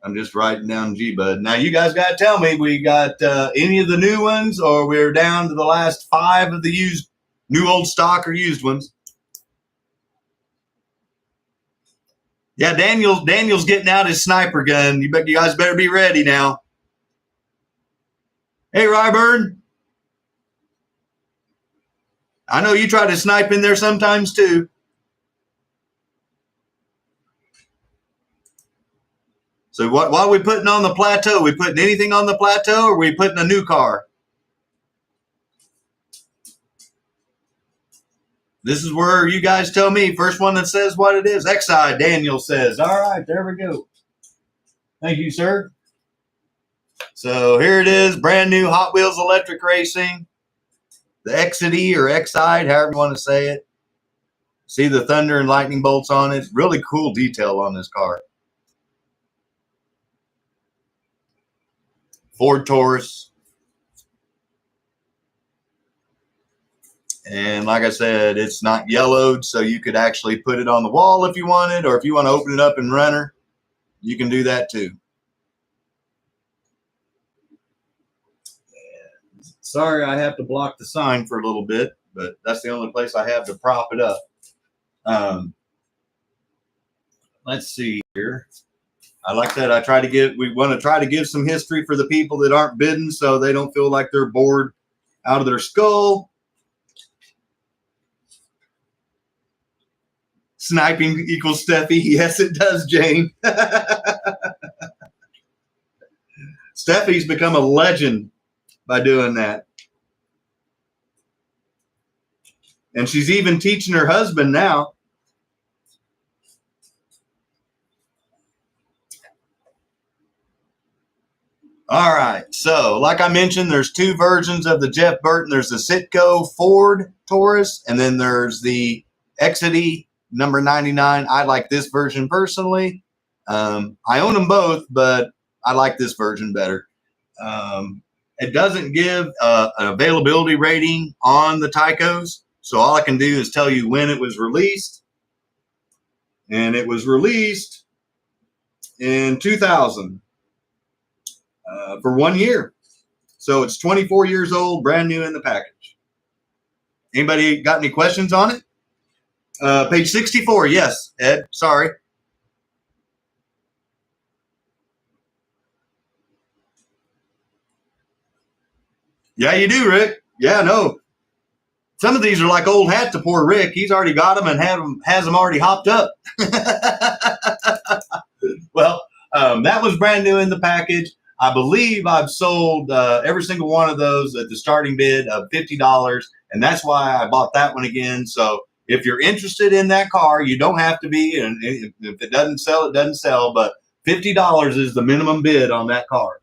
S1: I'm just writing down G-Bud. Now, you guys got to tell me, we got any of the new ones, or we're down to the last 5 of the used, new old stock or used ones. Yeah, Daniel's getting out his sniper gun. You guys better be ready now. Hey, Ryburn. I know you try to snipe in there sometimes too. So what are we putting on the plateau? We putting anything on the plateau, or are we putting a new car? This is where you guys tell me. First one that says what it is. Exide, Daniel says. All right, there we go. Thank you, sir. So here it is, brand new Hot Wheels electric racing. The Exide or Exide, however you want to say it. See the thunder and lightning bolts on it. Really cool detail on this car. Ford Taurus. And like I said, it's not yellowed, so you could actually put it on the wall if you wanted, or if you want to open it up in runner, you can do that too. And sorry, I have to block the sign for a little bit, but that's the only place I have to prop it up. Let's see here. I like that. We want to try to give some history for the people that aren't bidding, so they don't feel like they're bored out of their skull. Sniping equals Steffi. Yes, it does, Jane. Steffi's become a legend by doing that. And she's even teaching her husband now. All right, so like I mentioned, there's 2 versions of the Jeff Burton. There's the TYCO Ford Taurus, and then there's the Exide number 99. I like this version personally. I own them both, but I like this version better. It doesn't give an availability rating on the TYCOs, so all I can do is tell you when it was released. And it was released in 2000. For 1 year. So it's 24 years old, brand new in the package. Anybody got any questions on it? Page 64. Yes, Ed. Sorry. Yeah, you do, Rick. Yeah, no. Some of these are like old hat to poor Rick. He's already got them and has them already hopped up. Well, that was brand new in the package. I believe I've sold every single one of those at the starting bid of $50, and that's why I bought that one again. So if you're interested in that car, you don't have to be, and if it doesn't sell, it doesn't sell, but $50 is the minimum bid on that car.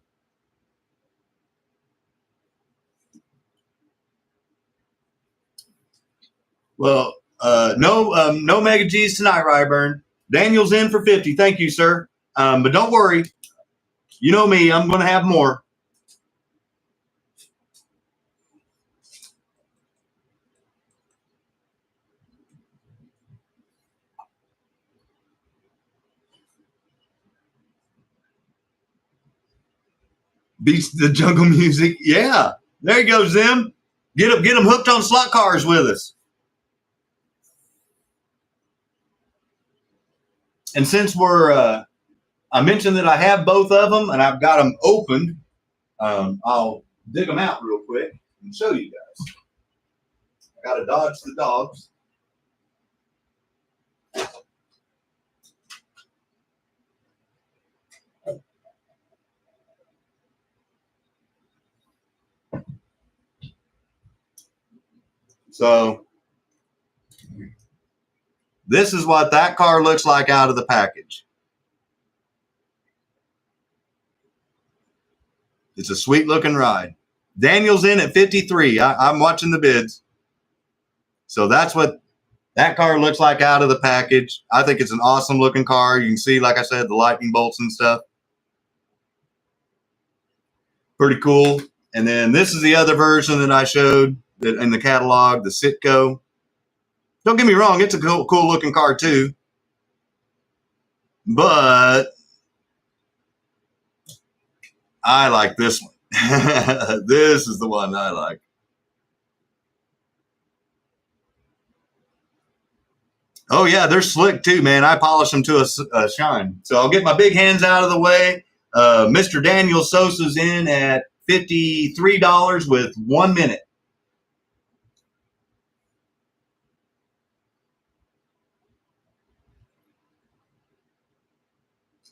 S1: Well, no Mega G's tonight, Ryburn. Daniel's in for 50. Thank you, sir. But don't worry. You know me, I'm going to have more. Beats the jungle music. Yeah, there you go, Zim. Get them hooked on slot cars with us. And since I mentioned that I have both of them and I've got them opened, I'll dig them out real quick and show you guys. I got to dodge the dogs. So this is what that car looks like out of the package. It's a sweet looking ride. Daniel's in at 53. I'm watching the bids. So that's what that car looks like out of the package. I think it's an awesome looking car. You can see, like I said, the lightning bolts and stuff. Pretty cool. And then this is the other version that I showed in the catalog, the TYCO. Don't get me wrong, it's a cool looking car too. But I like this one. This is the one I like. Oh yeah, they're slick too, man. I polish them to a shine. So I'll get my big hands out of the way. Mr. Daniel Sosa's in at $53 with 1 minute.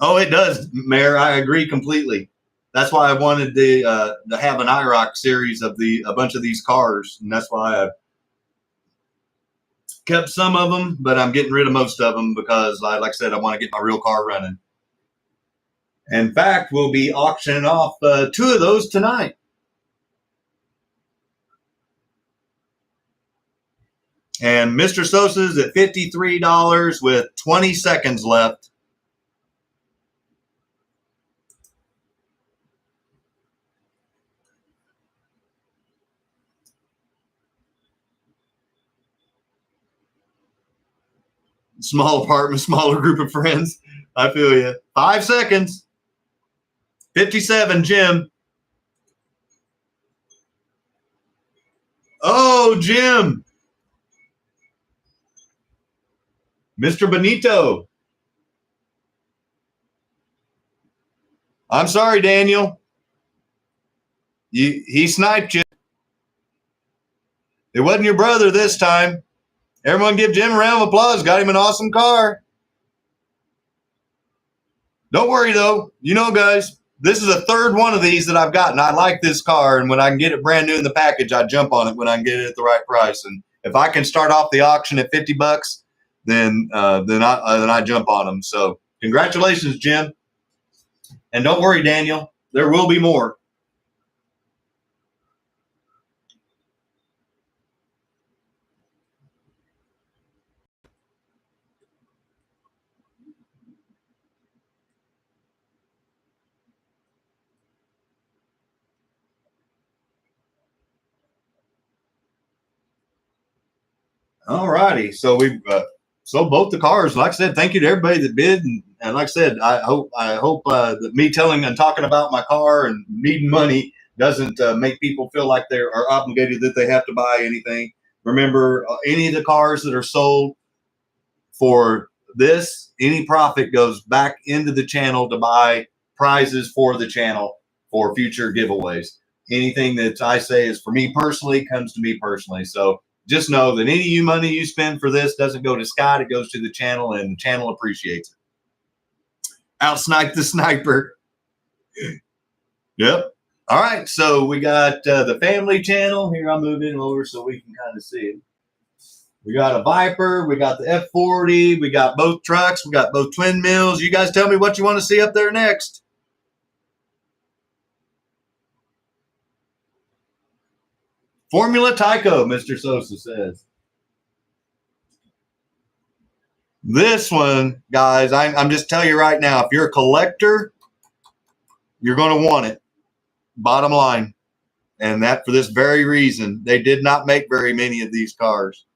S1: Oh, it does, Mayor. I agree completely. That's why I wanted to have an IROC series of a bunch of these cars, and that's why I kept some of them, but I'm getting rid of most of them because, like I said, I want to get my real car running. In fact, we'll be auctioning off 2 of those tonight. And Mr. Sosa's at $53 with 20 seconds left. Small apartment, smaller group of friends. I feel you. 5 seconds. 57, Jim. Oh, Jim. Mr. Benito. I'm sorry, Daniel. He sniped you. It wasn't your brother this time. Everyone give Jim a round of applause. Got him an awesome car. Don't worry, though. You know, guys, this is the 3rd one of these that I've gotten. I like this car, and when I can get it brand new in the package, I jump on it when I can get it at the right price. And if I can start off the auction at $50, then I jump on them. So congratulations, Jim. And don't worry, Daniel. There will be more. All righty. So we've sold both the cars. Like I said, thank you to everybody that bid. And like I said, I hope that me telling and talking about my car and needing money doesn't make people feel like they are obligated that they have to buy anything. Remember, any of the cars that are sold for this, any profit goes back into the channel to buy prizes for the channel for future giveaways. Anything that I say is for me personally comes to me personally. So just know that any money you spend for this doesn't go to Scott. It goes to the channel, and the channel appreciates it. Outsnipe the sniper. Yep. All right. So we got the family channel. Here, I'll move in over so we can kind of see it. We got a Viper. We got the F40. We got both trucks. We got both twin mills. You guys tell me what you want to see up there next. Formula TYCO, Mr. Sosa says. This one, guys, I'm just telling you right now, if you're a collector, you're going to want it. Bottom line. And that for this very reason. They did not make very many of these cars.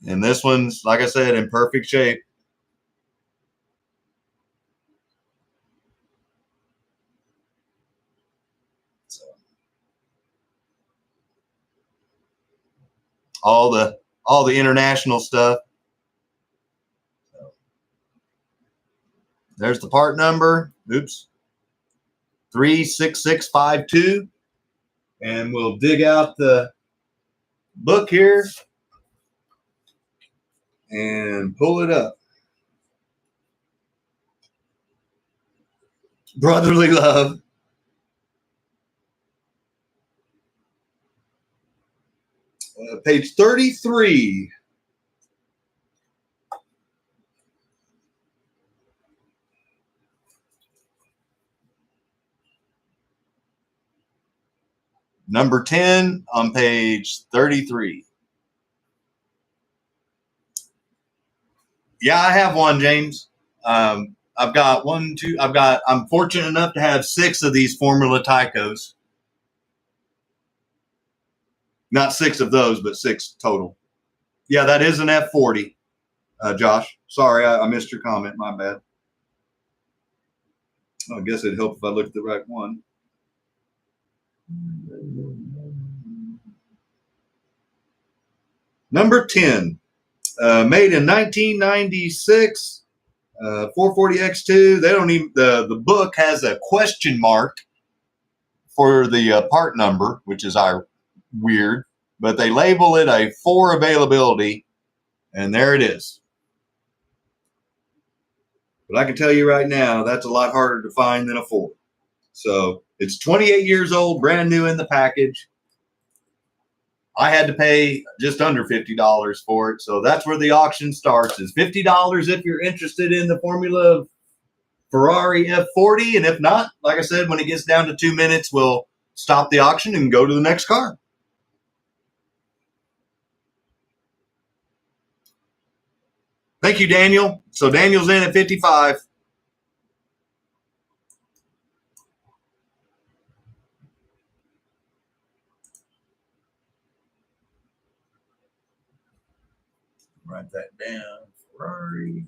S1: And this one's, like I said, in perfect shape. So, all the international stuff. So, there's the part number. Oops. 36652. And we'll dig out the book here and pull it up. Brotherly love. Page 33. Number 10 on page 33. Yeah, I have one, James. I've got one, two. I'm fortunate enough to have 6 of these Formula TYCOs. Not 6 of those, but 6 total. Yeah, that is an F40, Josh. Sorry, I missed your comment. My bad. I guess it'd help if I looked at the right one. Number 10, made in 1996, 440X2. They don't even, the book has a question mark for the part number, which is weird, but they label it a 4 availability, and there it is. But I can tell you right now, that's a lot harder to find than a 4. So it's 28 years old, brand new in the package. I had to pay just under $50 for it. So that's where the auction starts, is $50 if you're interested in the Formula Ferrari F40. And if not, like I said, when it gets down to 2 minutes, we'll stop the auction and go to the next car. Thank you, Daniel. So Daniel's in at 55. Write that down. Ferrari.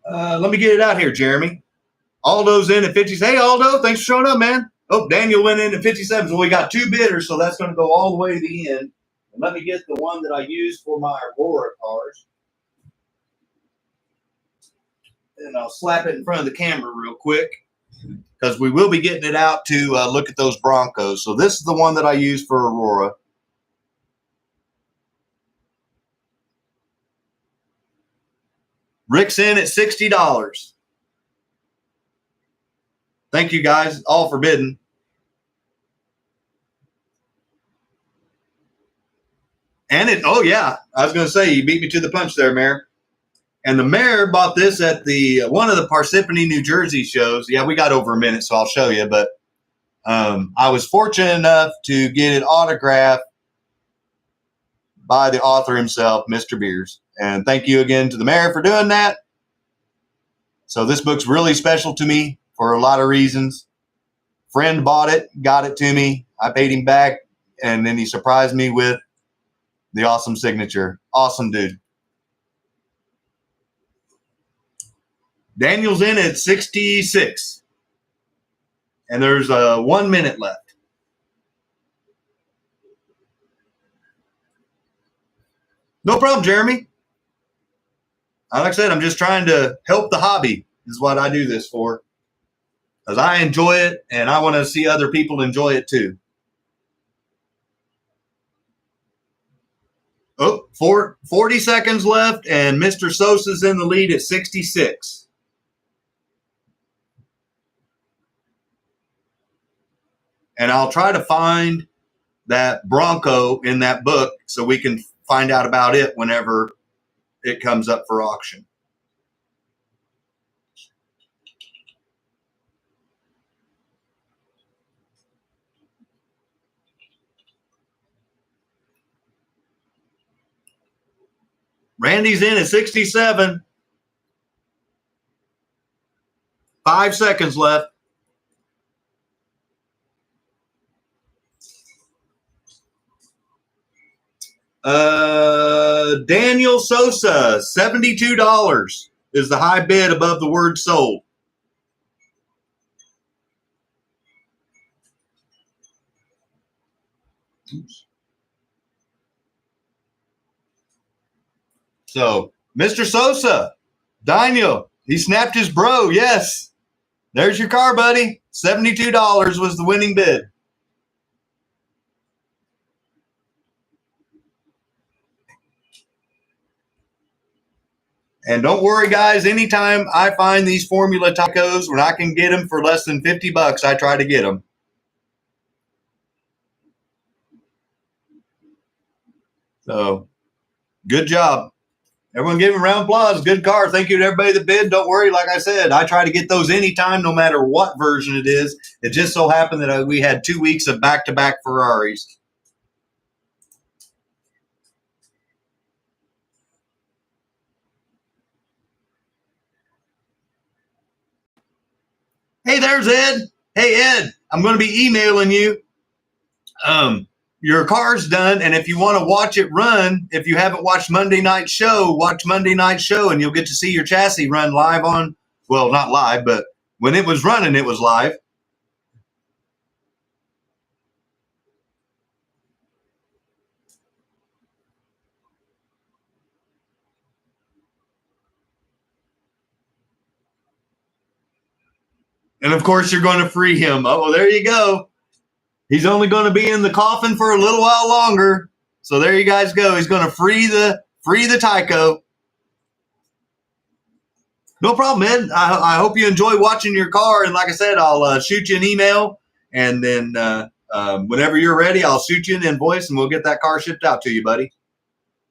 S1: Let me get it out here, Jeremy. Aldo's in at 50. Hey, Aldo, thanks for showing up, man. Oh, Daniel went in at 57. So we got 2 bidders, so that's going to go all the way to the end. And let me get the one that I use for my Aurora cars. And I'll slap it in front of the camera real quick, because we will be getting it out to look at those Broncos. So this is the one that I use for Aurora. Rick's in at $60. Thank you, guys, all for bidding. And oh yeah, I was going to say, you beat me to the punch there, Mayor. And the mayor bought this at the one of the Parsippany, New Jersey shows. Yeah, we got over a minute, so I'll show you. But I was fortunate enough to get it autographed by the author himself, Mr. Beers. And thank you again to the mayor for doing that. So this book's really special to me for a lot of reasons. Friend bought it, got it to me. I paid him back, and then he surprised me with the awesome signature. Awesome dude. Daniel's in at 66. And there's 1 minute left. No problem, Jeremy. Like I said, I'm just trying to help the hobby is what I do this for. Because I enjoy it, and I want to see other people enjoy it too. Oh, 40 seconds left, and Mr. Sosa's in the lead at 66. And I'll try to find that Bronco in that book so we can find out about it whenever it comes up for auction. Randy's in at 67. 5 seconds left. Daniel Sosa, $72 is the high bid above the word sold. Oops. So, Mr. Sosa, Daniel, he snapped his bro. Yes. There's your car, buddy. $72 was the winning bid. And don't worry, guys. Anytime I find these Formula TYCOs, when I can get them for less than $50, I try to get them. So, good job. Everyone give him a round of applause. Good car. Thank you to everybody that bid. Don't worry. Like I said, I try to get those anytime, no matter what version it is. It just so happened that we had 2 weeks of back-to-back Ferraris. Hey, there's Ed. Hey, Ed, I'm going to be emailing you Your car's done, and if you want to watch it run, if you haven't watched Monday Night Show, watch Monday Night Show, and you'll get to see your chassis run live on, well, not live, but when it was running, it was live. And of course, you're going to free him. Oh, there you go. He's only going to be in the coffin for a little while longer. So there you guys go. He's going to free the TYCO. No problem, man. I hope you enjoy watching your car. And like I said, I'll shoot you an email. And then whenever you're ready, I'll shoot you an invoice and we'll get that car shipped out to you, buddy.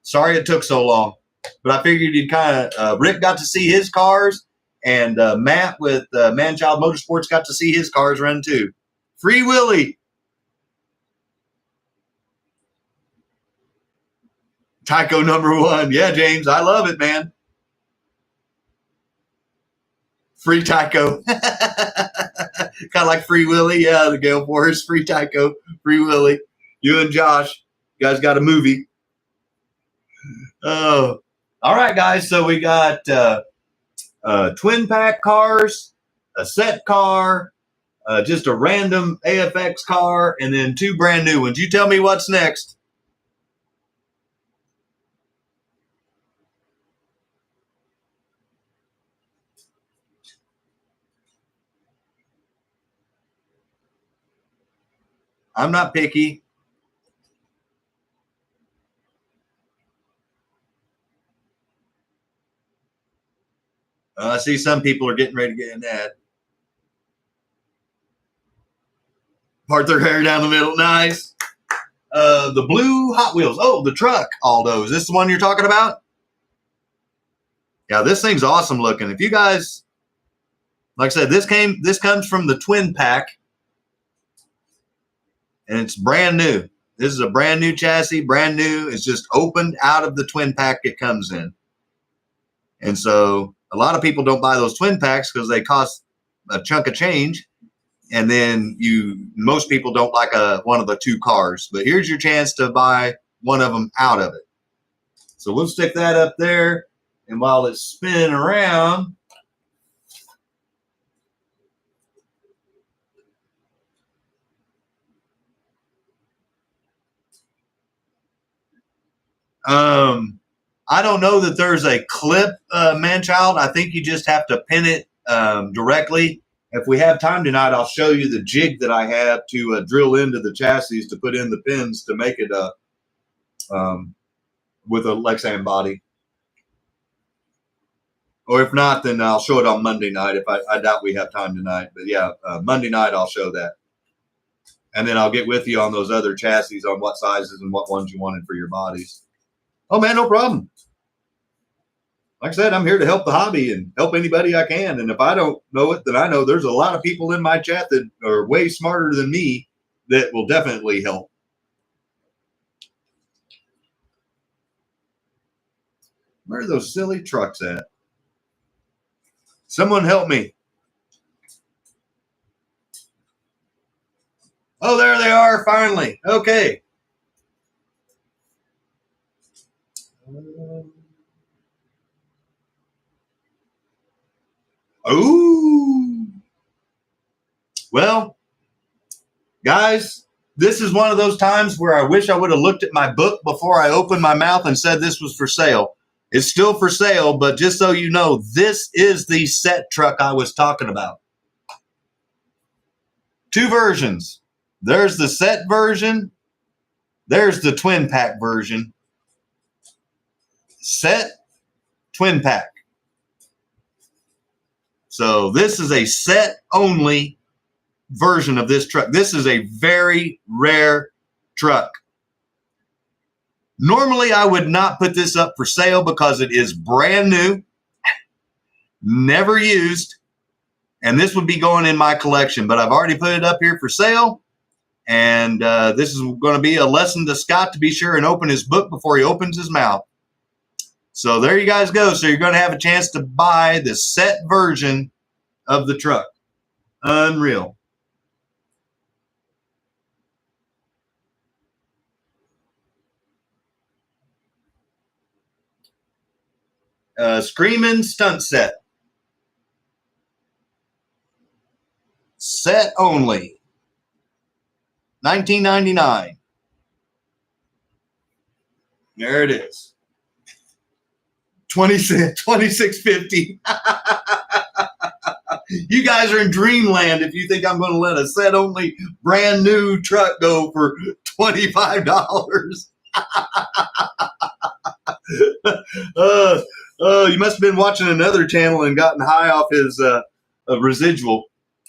S1: Sorry it took so long. But I figured you'd kind of, Rick got to see his cars. And Matt with Manchild Motorsports got to see his cars run too. Free Willy. TYCO #1. Yeah, James, I love it, man. Free TYCO. Kind of like Free Willy. Yeah, the Gale Force. Free TYCO. Free Willy. You and Josh, you guys got a movie. Oh, all right, guys. So we got twin pack cars, a set car, just a random AFX car, and then 2 brand new ones. You tell me what's next. I'm not picky. I see some people are getting ready to get in that. Part their hair down the middle. Nice. The blue Hot Wheels. Oh, the truck, Aldo. Is this the one you're talking about? Yeah, this thing's awesome looking. If you guys, like I said, this comes from the twin pack. And it's brand new. This is a brand new chassis, brand new. It's just opened out of the twin pack it comes in. And so a lot of people don't buy those twin packs because they cost a chunk of change. And then most people don't like one of the 2 cars. But here's your chance to buy one of them out of it. So we'll stick that up there. And while it's spinning around, I don't know that there's a clip, Manchild. I think you just have to pin it directly. If we have time tonight, I'll show you the jig that I have to drill into the chassis to put in the pins to make it with a Lexan body. Or if not, then I'll show it on Monday night. If I doubt we have time tonight. But yeah, Monday night I'll show that. And then I'll get with you on those other chassis on what sizes and what ones you wanted for your bodies. Oh, man, no problem. Like I said, I'm here to help the hobby and help anybody I can. And if I don't know it, then I know there's a lot of people in my chat that are way smarter than me that will definitely help. Where are those silly trucks at? Someone help me. Oh, there they are, finally. Okay. Oh. Well, guys, this is one of those times where I wish I would have looked at my book before I opened my mouth and said this was for sale. It's still for sale, but just so you know, this is the set truck I was talking about. 2 versions. There's the set version. There's the twin pack version. Set, twin pack. So this is a set only version of this truck. This is a very rare truck. Normally, I would not put this up for sale because it is brand new, never used, and this would be going in my collection. But I've already put it up here for sale, and this is going to be a lesson to Scott to be sure and open his book before he opens his mouth. So there you guys go. So you're going to have a chance to buy the set version of the truck. Unreal. Screaming Stunt Set. Set only. $19.99. There it is. $26.50. You guys are in dreamland if you think I'm going to let a set only brand new truck go for $25. You must have been watching another channel and gotten high off his residual.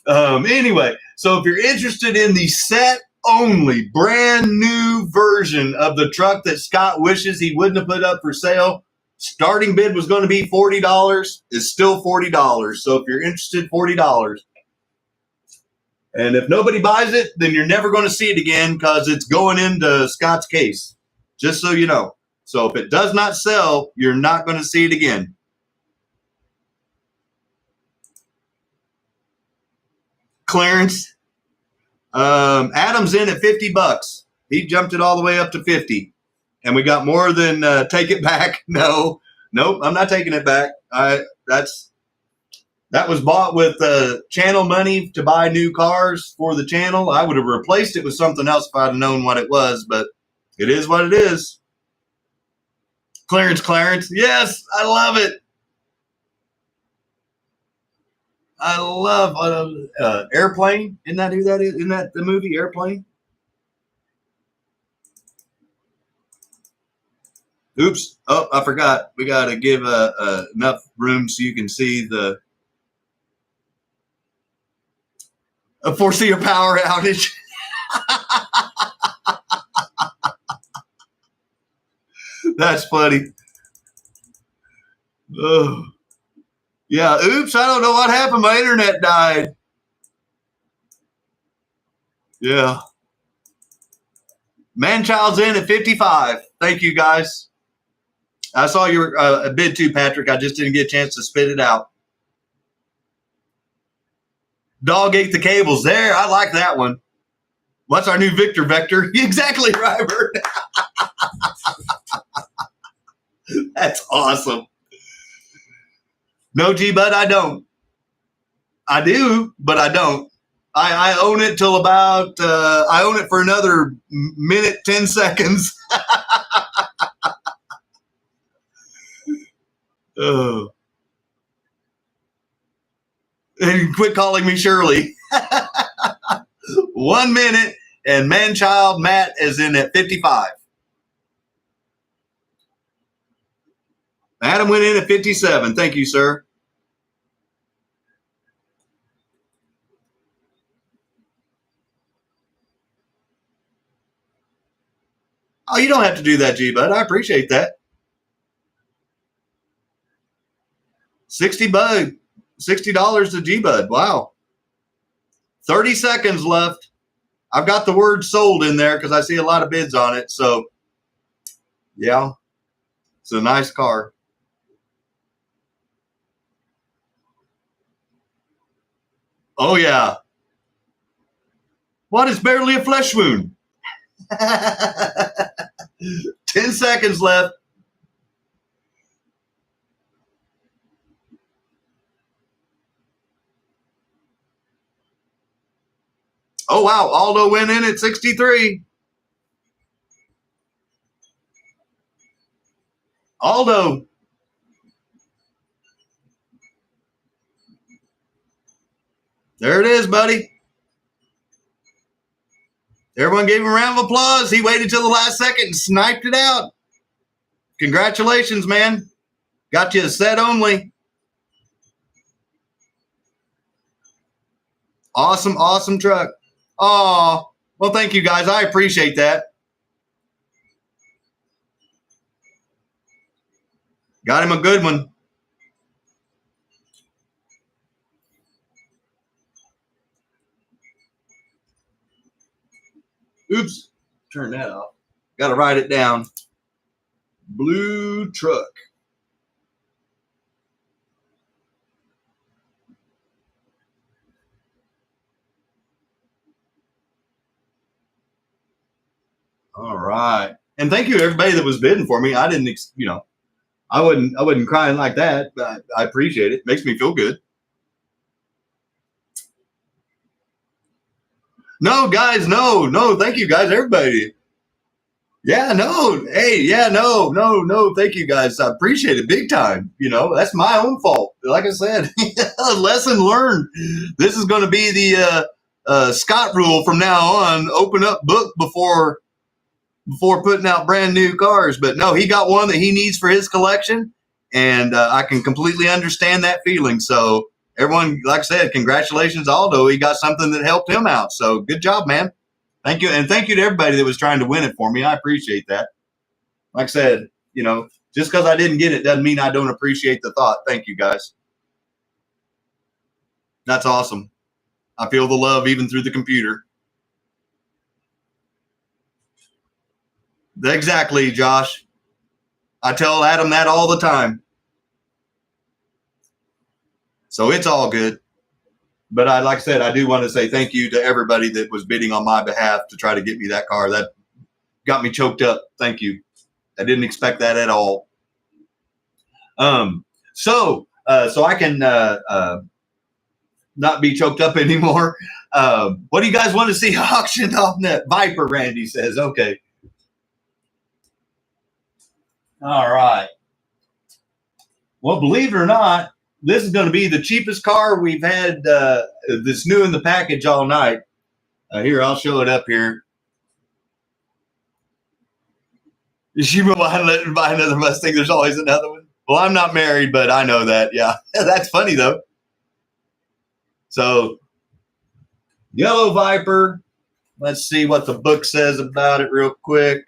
S1: Anyway, so if you're interested in the set only brand new version of the truck that Scott wishes he wouldn't have put up for sale, starting bid was going to be $40. It's still $40. So if you're interested, $40. And if nobody buys it, then you're never going to see it again because it's going into Scott's case. Just so you know. So if it does not sell, you're not going to see it again. Clearance. Adam's in at $50. He jumped it all the way up to 50. And we got more than take it back. Nope, I'm not taking it back. That was bought with channel money to buy new cars for the channel. I would have replaced it with something else if I'd have known what it was, but it is what it is. Clarence. Yes, I love it. I love Airplane. Isn't that who that is? Isn't that the movie Airplane? Oops. Oh, I forgot. We got to give enough room so you can see foresee a power outage. That's funny. Oh. Yeah, oops, I don't know what happened. My internet died. Yeah. Manchild's in at 55. Thank you, guys. I saw your bid too, Patrick. I just didn't get a chance to spit it out. Dog ate the cables. There, I like that one. What's our new Victor Vector? Exactly right, Bert. That's awesome. No, G-Bud, I don't. I do, but I don't. I own it till about, I own it for another minute, 10 seconds. Oh. And quit calling me Shirley. 1 minute, and Manchild Matt is in at 55. Adam went in at 57. Thank you, sir. Oh, you don't have to do that, G-Bud. I appreciate that. $60 to G-Bud. Wow. 30 seconds left. I've got the word sold in there because I see a lot of bids on it. So, yeah, it's a nice car. Oh, yeah. What is barely a flesh wound? 10 seconds left. Oh, wow. Aldo went in at 63. Aldo. There it is, buddy. Everyone gave him a round of applause. He waited till the last second and sniped it out. Congratulations, man. Got you a set only. Awesome, awesome truck. Oh, well, thank you, guys. I appreciate that. Got him a good one. Oops, turn that off. Got to write it down. Blue truck. All right. And thank you, everybody that was bidding for me. I didn't, I wasn't crying like that, but I appreciate it. Makes me feel good. No, guys, no. Thank you, guys, everybody. Yeah, no. Hey, yeah, no. Thank you, guys. I appreciate it big time. You know, that's my own fault. Like I said, lesson learned. This is going to be the Scott rule from now on. Open up book before putting out brand new cars. But no, he got one that he needs for his collection, and I can completely understand that feeling. So everyone, like I said, congratulations, Aldo. He got something that helped him out. So good job, man. Thank you. And thank you to everybody that was trying to win it for me. I appreciate that. Like I said, you know, just because I didn't get it doesn't mean I don't appreciate the thought. Thank you, guys. That's awesome. I feel the love even through the computer. Exactly, Josh. I tell Adam that all the time. So it's all good. But like I said, I do want to say thank you to everybody that was bidding on my behalf to try to get me that car. That got me choked up. Thank you. I didn't expect that at all. So I can not be choked up anymore. What do you guys want to see auctioned off net? Viper, Randy says. Okay. All right. Well, believe it or not, this is going to be the cheapest car we've had that's new in the package all night. Here, I'll show it up here. Is she behind buy another Mustang? There's always another one. Well, I'm not married, but I know that. Yeah, that's funny though. So, yellow Viper. Let's see what the book says about it real quick.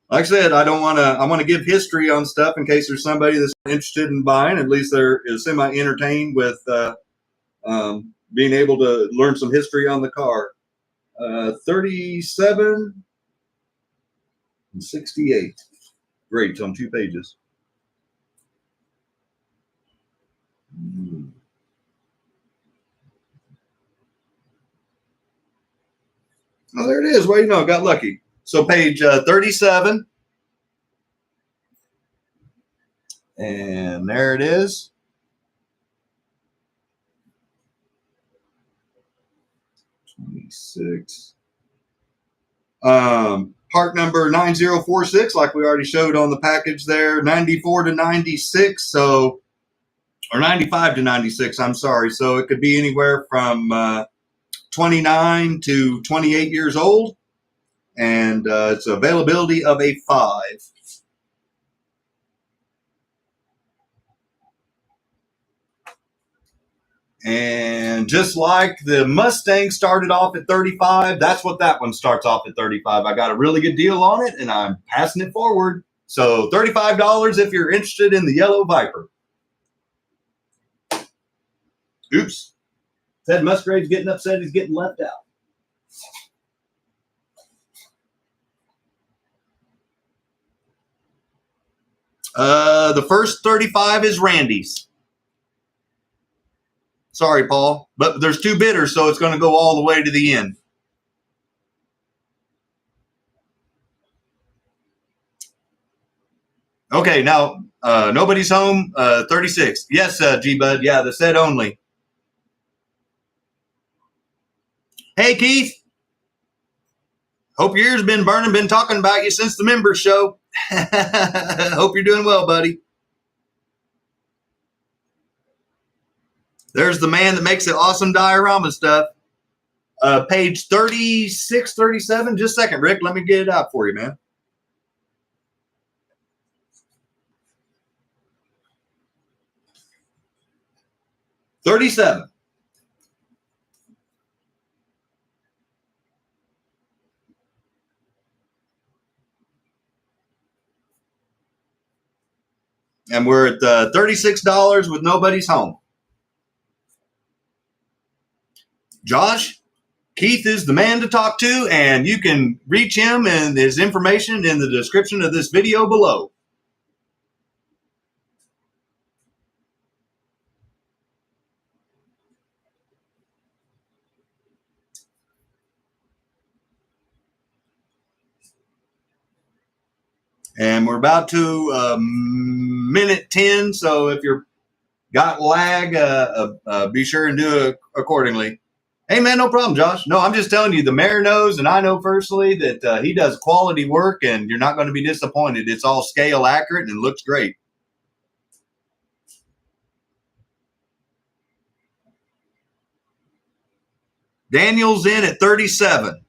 S1: Like I said, I want to give history on stuff in case there's somebody that's interested in buying. At least they're semi-entertained with being able to learn some history on the car. 37 and 68. Great, on 2 pages. Oh, there it is. Well, you know, got lucky. So page 37. And there it is. $26. Part number 9046, like we already showed on the package there, 94 to 96. So, or 95 to 96, I'm sorry. So it could be anywhere from 29 to 28 years old. And it's availability of a 5. And just like the Mustang started off at 35, that's what that one starts off at 35. I got a really good deal on it, and I'm passing it forward. So $35 if you're interested in the yellow Viper. Oops. Ted Musgrave's getting upset he's getting left out. The first 35 is Randy's. Sorry, Paul, but there's 2 bidders, so it's going to go all the way to the end. Okay, now nobody's home. 36. Yes, G-Bud. Yeah, the set only. Hey, Keith. Hope your ears been burning. Been talking about you since the members show. Hope you're doing well, buddy. There's the man that makes the awesome diorama stuff. Page 36, 37. Just a second, Rick. Let me get it out for you, man. $37. And we're at $36 with nobody's home. Josh, Keith is the man to talk to, and you can reach him and his information in the description of this video below. And we're about to minute 10. So if you're got lag, be sure and do it accordingly. Hey, man, no problem, Josh. No, I'm just telling you, the mayor knows, and I know personally that he does quality work, and you're not going to be disappointed. It's all scale accurate and looks great. Daniel's in at 37.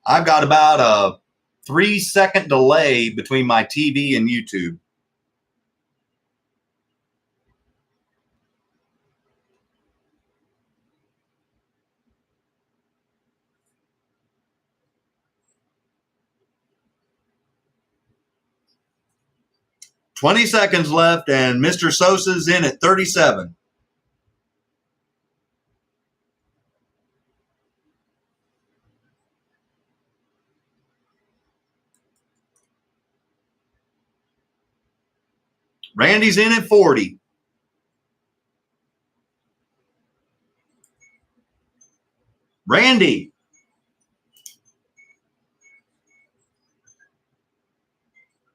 S1: I've got about a 3-second delay between my TV and YouTube. "20 seconds left, and Mr. Sosa's in at 37. Randy's in at 40. Randy.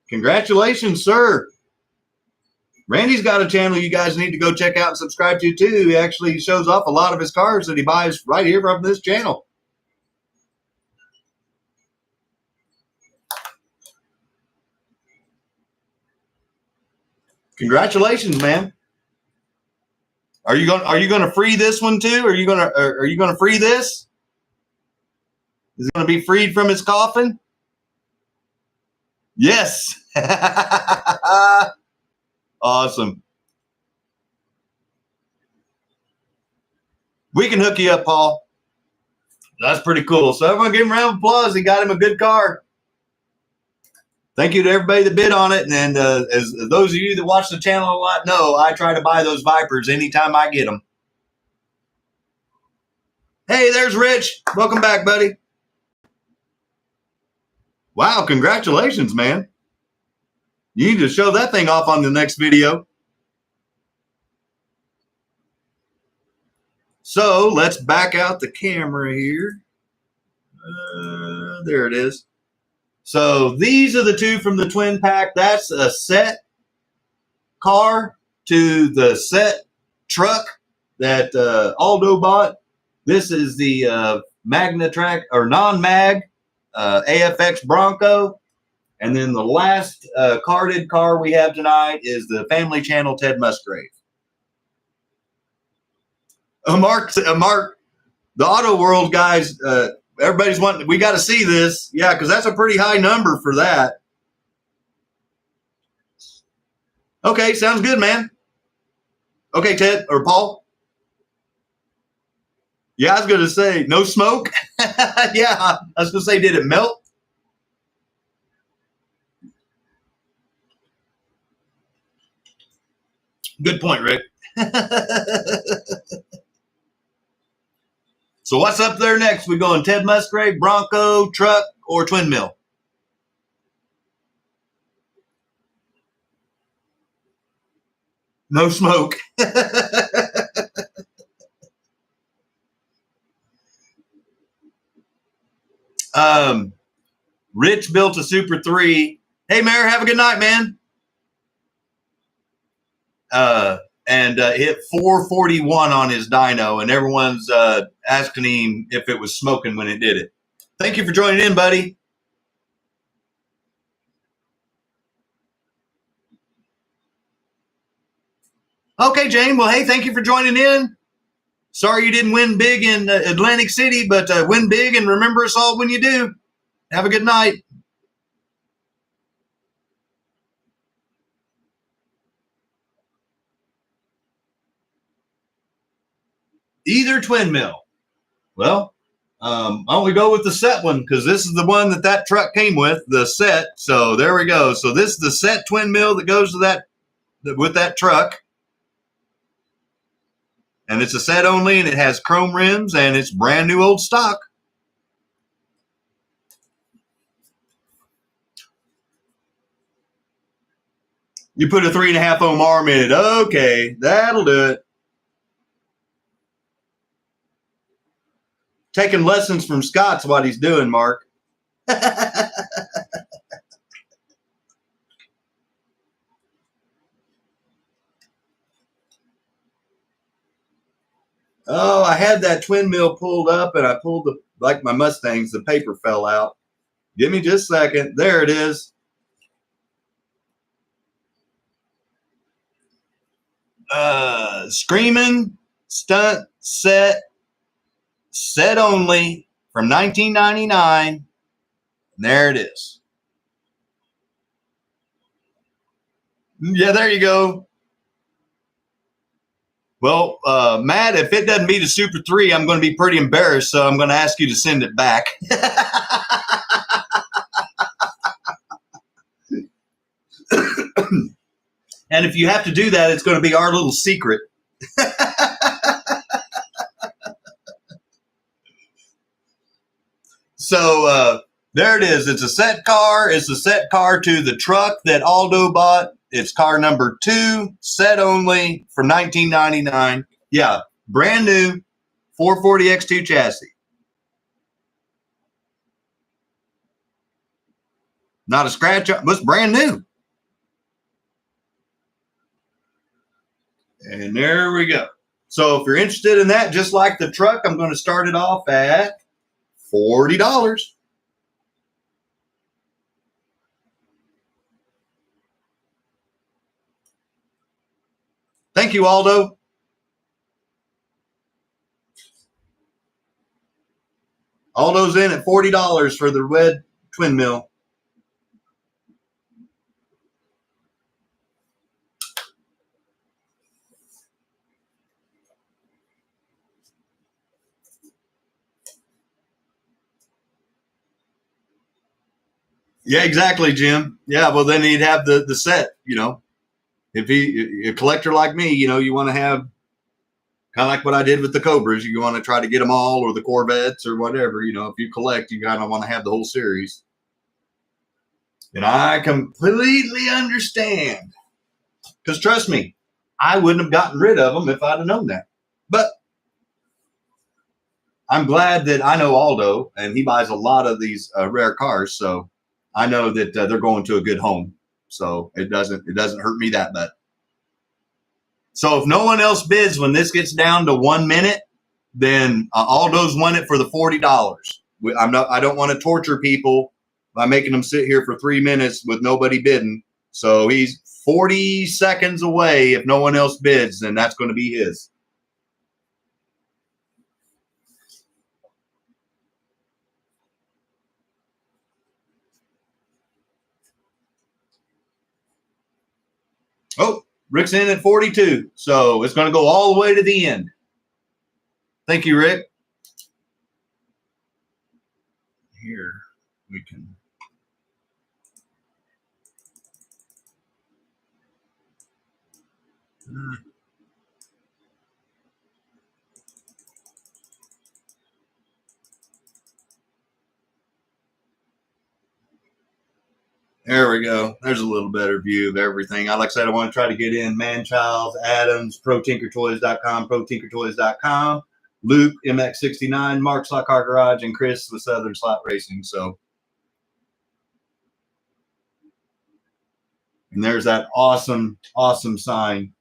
S1: Congratulations, sir. Randy's got a channel you guys need to go check out and subscribe to, too. He actually shows off a lot of his cars that he buys right here from this channel. Congratulations, man. Are you going to free this one too? Are you going to free this? Is it going to be freed from its coffin? Yes. Awesome. We can hook you up, Paul. That's pretty cool. So everyone give him a round of applause. He got him a good car. Thank you to everybody that bid on it. And as those of you that watch the channel a lot know, I try to buy those Vipers anytime I get them. Hey, there's Rich. Welcome back, buddy. Wow, congratulations, man. You need to show that thing off on the next video. So let's back out the camera here. There it is. So these are the two from the twin pack. That's a set car to the set truck that Aldo bought. This is the Magna Track or non-mag AFX Bronco. And then the last carded car we have tonight is the Family Channel Ted Musgrave. Mark, the AutoWorld guys, everybody's wanting, we got to see this. Yeah, because that's a pretty high number for that. Okay, sounds good, man. Okay, Ted or Paul. Yeah, I was going to say, no smoke. Yeah, I was going to say, did it melt? Good point, Rick. So what's up there next? We going Ted Musgrave, Bronco, truck, or twin mill? No smoke. Rich built a Super 3. Hey, Mayor, have a good night, man. And hit 441 on his dyno, and everyone's asking him if it was smoking when it did it. Thank you for joining in, buddy. Okay, Jane. Well, hey, thank you for joining in. Sorry you didn't win big in Atlantic City, but win big and remember us all when you do. Have a good night. Either twin mill. Well, why don't we go with the set one, because this is the one that truck came with, the set. So there we go. So this is the set twin mill that goes to that with that truck. And it's a set only, and it has chrome rims, and it's brand new old stock. You put a 3.5 ohm arm in it. Okay, that'll do it. taking lessons from Scott's what he's doing, Mark. Oh, I had that twin mill pulled up and I pulled the, like my Mustangs, the paper fell out. Give me just a second. There it is. Screaming stunt set only from 1999. There it is. Yeah, there you go. Well, Matt, if it doesn't beat a Super 3, I'm going to be pretty embarrassed, so I'm going to ask you to send it back. And if you have to do that, it's going to be our little secret. So there it is. It's a set car. It's a set car to the truck that Aldo bought. It's car number 2, set only, from 1999. Yeah, brand new 440X2 chassis. Not a scratch, but it's brand new. And there we go. So if you're interested in that, just like the truck, I'm going to start it off at $40. Thank you, Aldo. Aldo's in at $40 for the red twin mill. Yeah, exactly, Jim. Yeah, well, then he'd have the set, you know. If he, a collector like me, you know, you want to have kind of like what I did with the Cobras. You want to try to get them all, or the Corvettes or whatever. You know, if you collect, you kind of want to have the whole series. And I completely understand. Because trust me, I wouldn't have gotten rid of them if I'd have known that. But I'm glad that I know Aldo, and he buys a lot of these rare cars. So I know that they're going to a good home. So it doesn't hurt me that bad. So if no one else bids when this gets down to 1 minute, then Aldo's won it for the $40. I don't want to torture people by making them sit here for 3 minutes with nobody bidding. So he's 40 seconds away. If no one else bids, then that's going to be his. Oh, Rick's in at 42. So it's going to go all the way to the end. Thank you, Rick. Here we can. There we go. There's a little better view of everything. Like I said, I want to try to get in Manchild, Adams, ProTinkerToys.com, ProTinkerToys.com, Luke, MX69, Mark, Slotcar Garage, and Chris with Southern Slot Racing. So, and there's that awesome, awesome sign.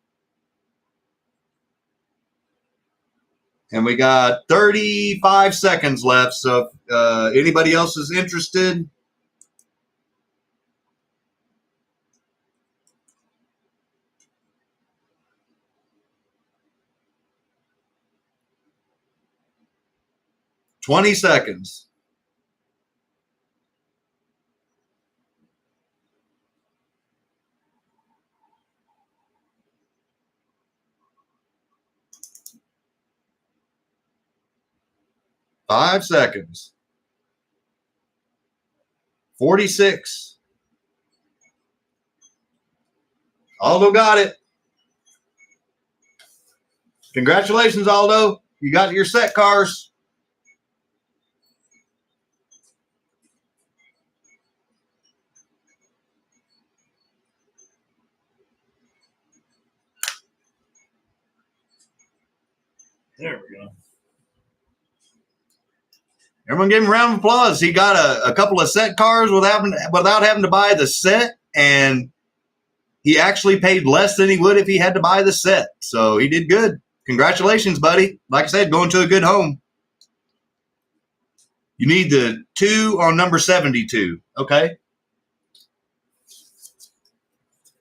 S1: And we got 35 seconds left. So if anybody else is interested, $20 seconds. $5 seconds. 46. Aldo got it. Congratulations, Aldo. You got your set cars. There we go. Everyone give him a round of applause. He got a couple of set cars without having to buy the set, and he actually paid less than he would if he had to buy the set. So he did good. Congratulations, buddy. Like I said, going to a good home. You need the 2 on number 72. Okay.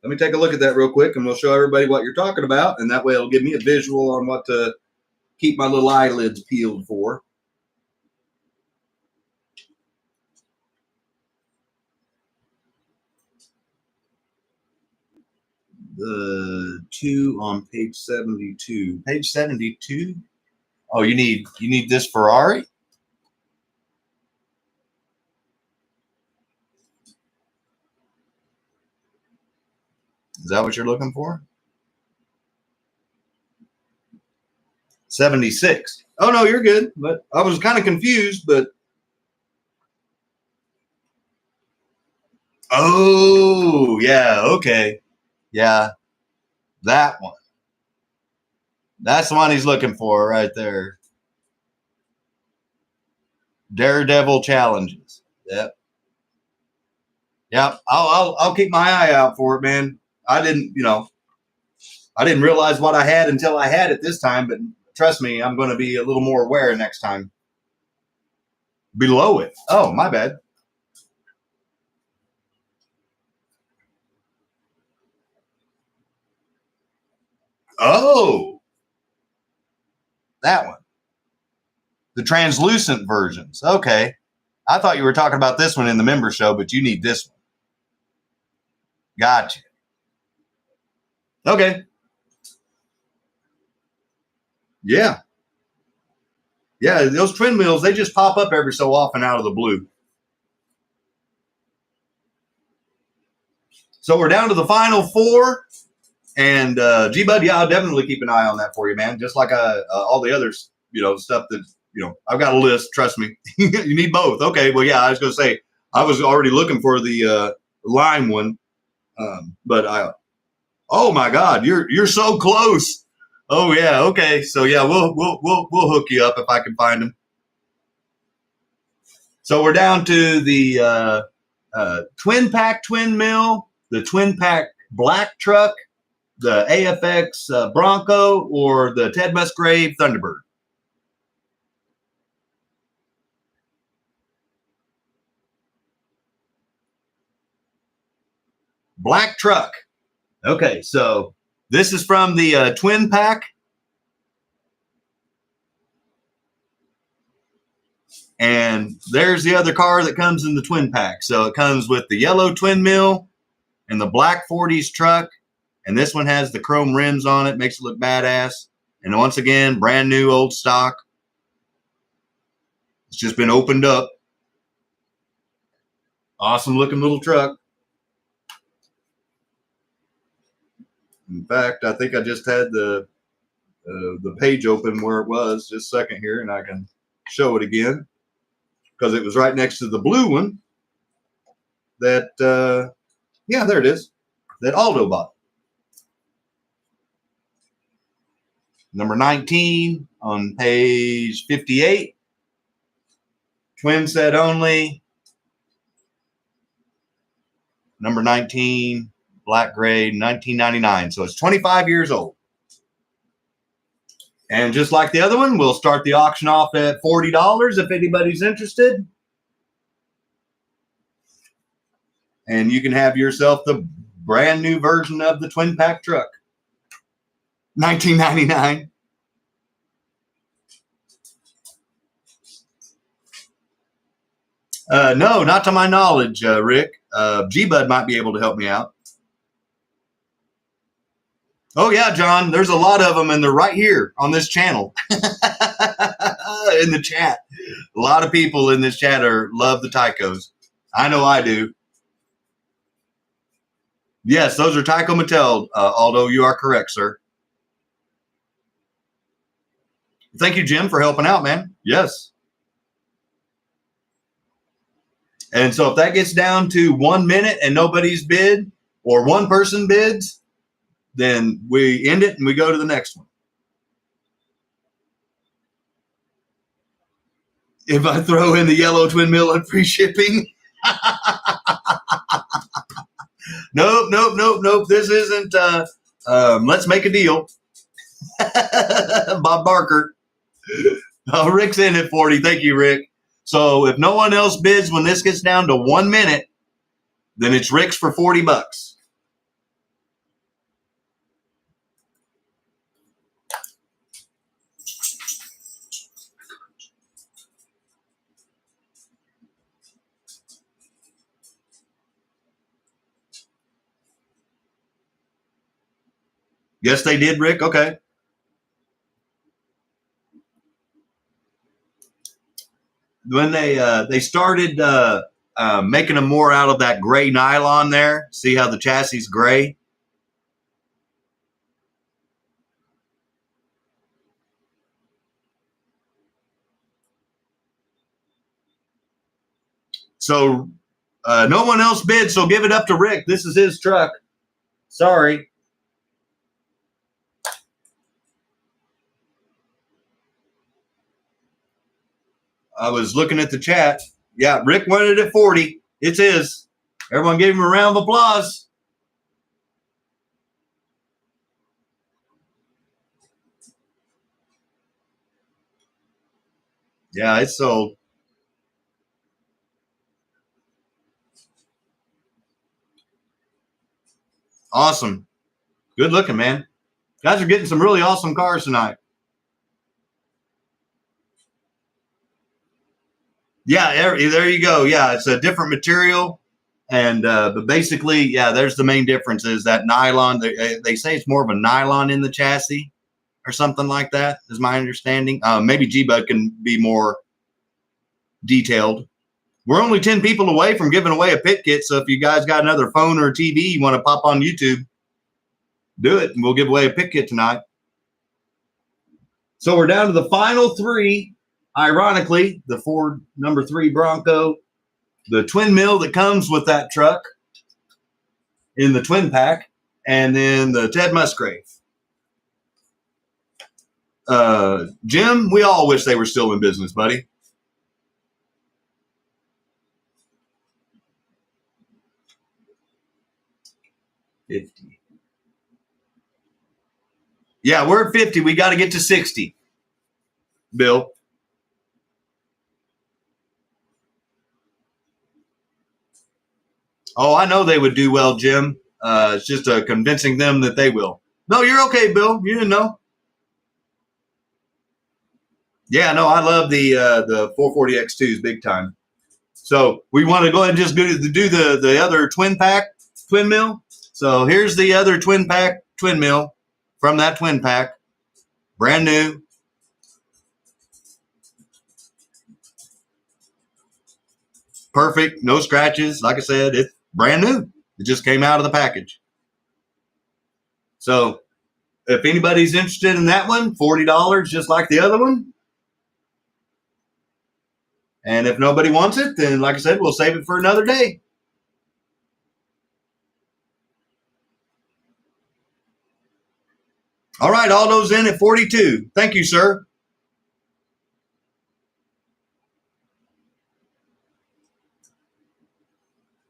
S1: Let me take a look at that real quick, and we'll show everybody what you're talking about, and that way it'll give me a visual on what to keep my little eyelids peeled for. The 2 on page 72. Page 72? Oh, you need this Ferrari? Is that what you're looking for? 76. Oh, no, you're good. But I was kind of confused, but. Oh, yeah, okay. Yeah, that one. That's the one he's looking for right there. Daredevil Challenges. Yep. Yep. I'll keep my eye out for it, man. I didn't realize what I had until I had it this time, but trust me, I'm going to be a little more aware next time. Below it. Oh, my bad. Oh, that one. The translucent versions. Okay. I thought you were talking about this one in the member show, but you need this one. Gotcha. Okay. Yeah. Yeah, those twin wheels, they just pop up every so often out of the blue. So we're down to the final 4. And G-Bud, yeah, I'll definitely keep an eye on that for you, man. Just like all the others, stuff that, I've got a list. Trust me. You need both. Okay, well, yeah, I was going to say, I was already looking for the lime one. Oh my God, you're so close. Oh yeah, okay. So yeah, we'll hook you up if I can find them. So we're down to the twin pack twin mill, the twin pack black truck, the AFX Bronco, or the Ted Musgrave Thunderbird. Black truck. Okay, so this is from the twin pack. And there's the other car that comes in the twin pack. So it comes with the yellow twin mill and the black 40s truck. And this one has the chrome rims on it, makes it look badass. And once again, brand new old stock. It's just been opened up. Awesome looking little truck. In fact, I think I just had the page open where it was. Just a second here, and I can show it again because it was right next to the blue one. That yeah, there it is. That Aldo bought. Number 19 on page 58. Twin set only. Number 19. Black gray, 1999. So it's 25 years old. And just like the other one, we'll start the auction off at $40 if anybody's interested. And you can have yourself the brand new version of the twin pack truck. 1999. No, not to my knowledge, Rick. G-Bud might be able to help me out. Oh, yeah, John, there's a lot of them, and they're right here on this channel in the chat. A lot of people in this chat love the TYCOs. I know I do. Yes, those are TYCO Mattel, Aldo. You are correct, sir. Thank you, Jim, for helping out, man. Yes. And so if that gets down to 1 minute and nobody's bid or one person bids, then we end it and we go to the next one. if I throw in the yellow twin mill and free shipping. Nope. This isn't. Let's make a deal. Bob Barker. Rick's in at 40. Thank you, Rick. So if no one else bids when this gets down to 1 minute, then it's Rick's for $40. Yes, they did, Rick. Okay. When they started making them more out of that gray nylon there, see how the chassis is gray? So no one else bid, so give it up to Rick. This is his truck. Sorry. I was looking at the chat. Yeah, Rick wanted it at 40. It's his. Everyone gave him a round of applause. Yeah, it's sold. Awesome. Good looking, man. Guys are getting some really awesome cars tonight. Yeah, there you go. Yeah, it's a different material. And but basically, yeah, there's the main difference is that nylon. They say it's more of a nylon in the chassis or something like that, is my understanding. Maybe G-Bud can be more detailed. We're only 10 people away from giving away a pit kit. So if you guys got another phone or TV you want to pop on YouTube, do it, and we'll give away a pit kit tonight. So we're down to the final three. Ironically, the Ford number 3 Bronco, the twin mill that comes with that truck in the twin pack, and then the Ted Musgrave. Jim, we all wish they were still in business, buddy. $50. Yeah, we're at 50. We got to get to 60. Bill. Oh, I know they would do well, Jim. It's just convincing them that they will. No, you're okay, Bill. You didn't know. Yeah, no, I love the 440X2s big time. So we want to go ahead and just do the other twin mill. So here's the other twin mill from that twin pack, brand new. Perfect, no scratches. Like I said, it's brand new. It just came out of the package. So if anybody's interested in that one, $40, just like the other one. And if nobody wants it, then like I said, we'll save it for another day. All right, all those in at 42. Thank you, sir.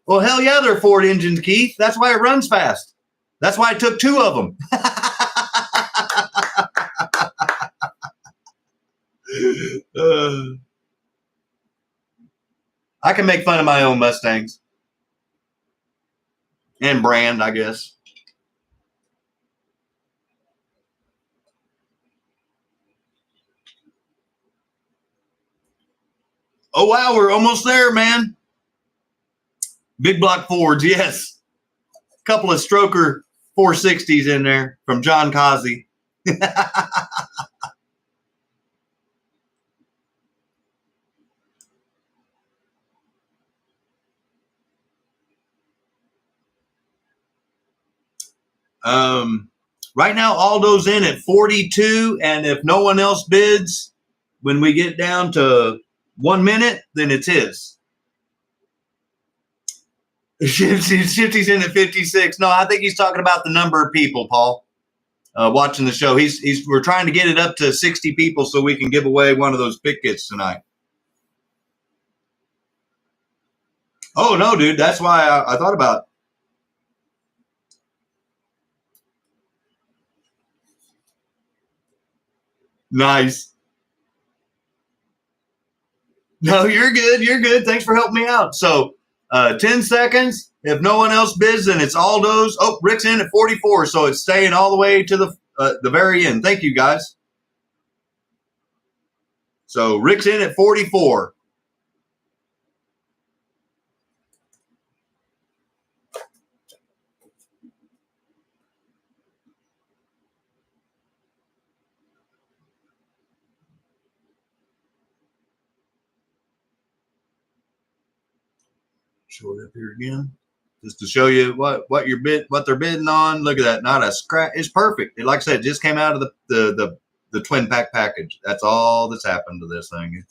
S1: Well, hell yeah, they're Ford engines, Keith. That's why it runs fast. That's why I took 2 of them. I can make fun of my own Mustangs. And brand, I guess. Oh, wow, we're almost there, man. Big block Fords, yes. A couple of stroker 460s in there from John Kazi. Right now, Aldo's in at 42, and if no one else bids, when we get down to 1 minute, then it's his. Shifty's in at 56. No, I think he's talking about the number of people, Paul, watching the show. We're trying to get it up to 60 people so we can give away one of those pit kits tonight. Oh, no, dude. That's why I thought about it. Nice. No, you're good. You're good. Thanks for helping me out. So 10 seconds. If no one else bids, then it's Aldo's. Oh, Rick's in at 44, so it's staying all the way to the very end. Thank you, guys. So Rick's in at 44. Show it up here again, just to show you what they're bidding on. Look at that, not a scratch. It's perfect. Like I said, it just came out of the twin pack package. That's all that's happened to this thing.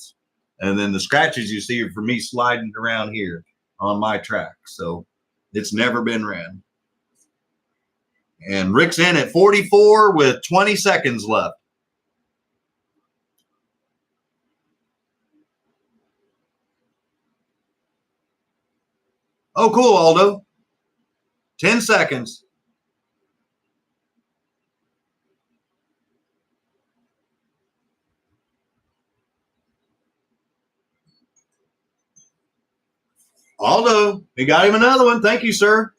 S1: And then the scratches you see are for me sliding around here on my track. So it's never been ran. And Rick's in at 44 with 20 seconds left. Oh, cool, Aldo. 10 seconds. Aldo, we got him another one. Thank you, sir.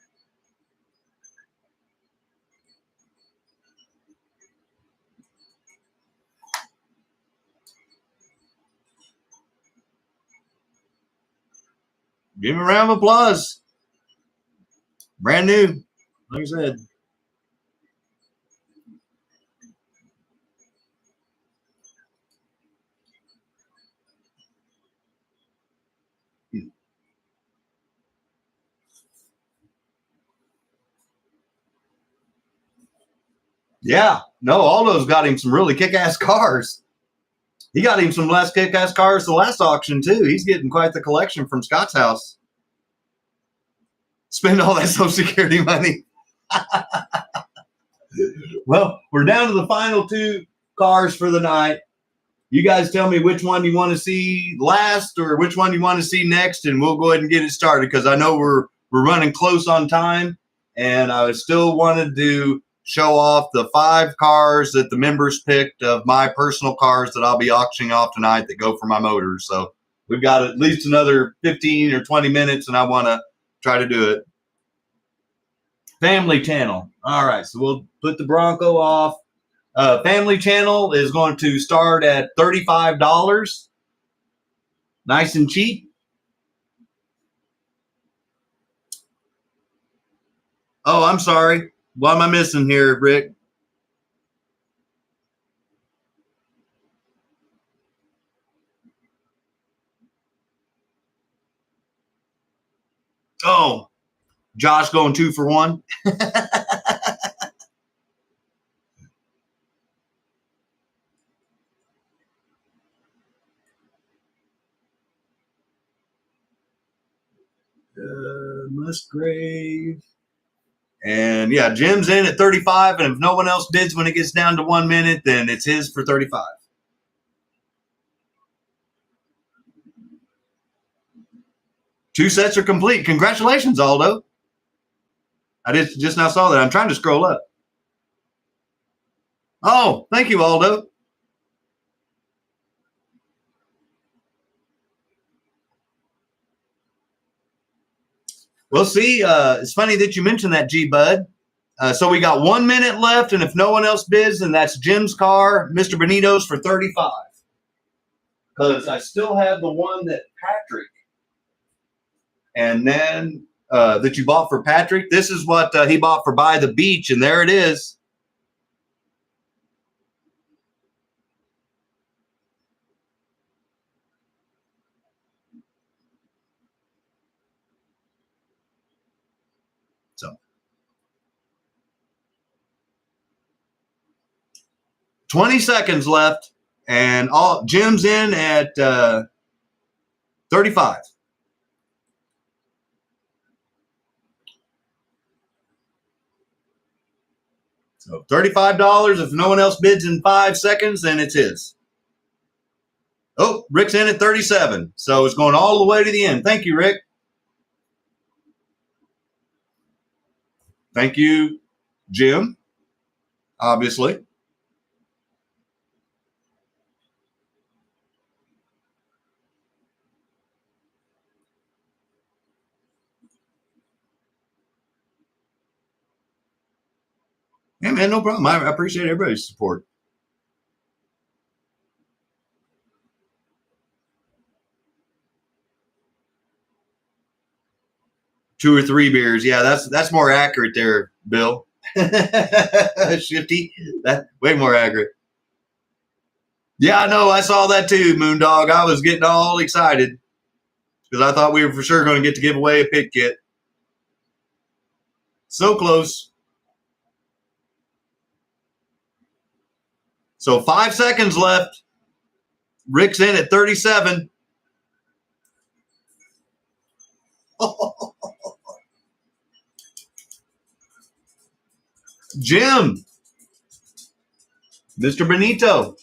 S1: Give him a round of applause. Brand new, like I said. Yeah, no, Aldo's got him some really kick-ass cars. He got him some less kick-ass cars the last auction, too. He's getting quite the collection from Scott's house. Spend all that Social Security money. Well, we're down to the final two cars for the night. You guys tell me which one you want to see last or which one you want to see next, and we'll go ahead and get it started because I know we're running close on time, and I still wanted to show off the 5 cars that the members picked of my personal cars that I'll be auctioning off tonight that go for my motors. So we've got at least another 15 or 20 minutes, and I want to try to do it. Family channel. All right, so we'll put the Bronco off. Family channel is going to start at $35. Nice and cheap. Oh, I'm sorry. What am I missing here, Rick? Oh, Josh going 2 for 1. Musgrave. And yeah, Jim's in at 35. And if no one else bids when it gets down to 1 minute, then it's his for 35. Two sets are complete. Congratulations, Aldo. I just now saw that. I'm trying to scroll up. Oh, thank you, Aldo. Well, see, it's funny that you mentioned that, G-Bud. So we got 1 minute left, and if no one else bids, then that's Jim's car, Mr. Benito's for 35. Because I still have the one that Patrick, and then that you bought for Patrick. This is what he bought for By the Beach, and there it is. So 20 seconds left, and Jim's in at 35. So $35. If no one else bids in 5 seconds, then it's his. Oh, Rick's in at 37. So it's going all the way to the end. Thank you, Rick. Thank you, Jim, obviously. Yeah, man, no problem. I appreciate everybody's support. Two or three beers. Yeah, that's more accurate there, Bill. Shifty. That way more accurate. Yeah, I know. I saw that too, Moondog. I was getting all excited because I thought we were for sure going to get to give away a pit kit. So close. So 5 seconds left. Rick's in at 37. Jim. Mr. Benito.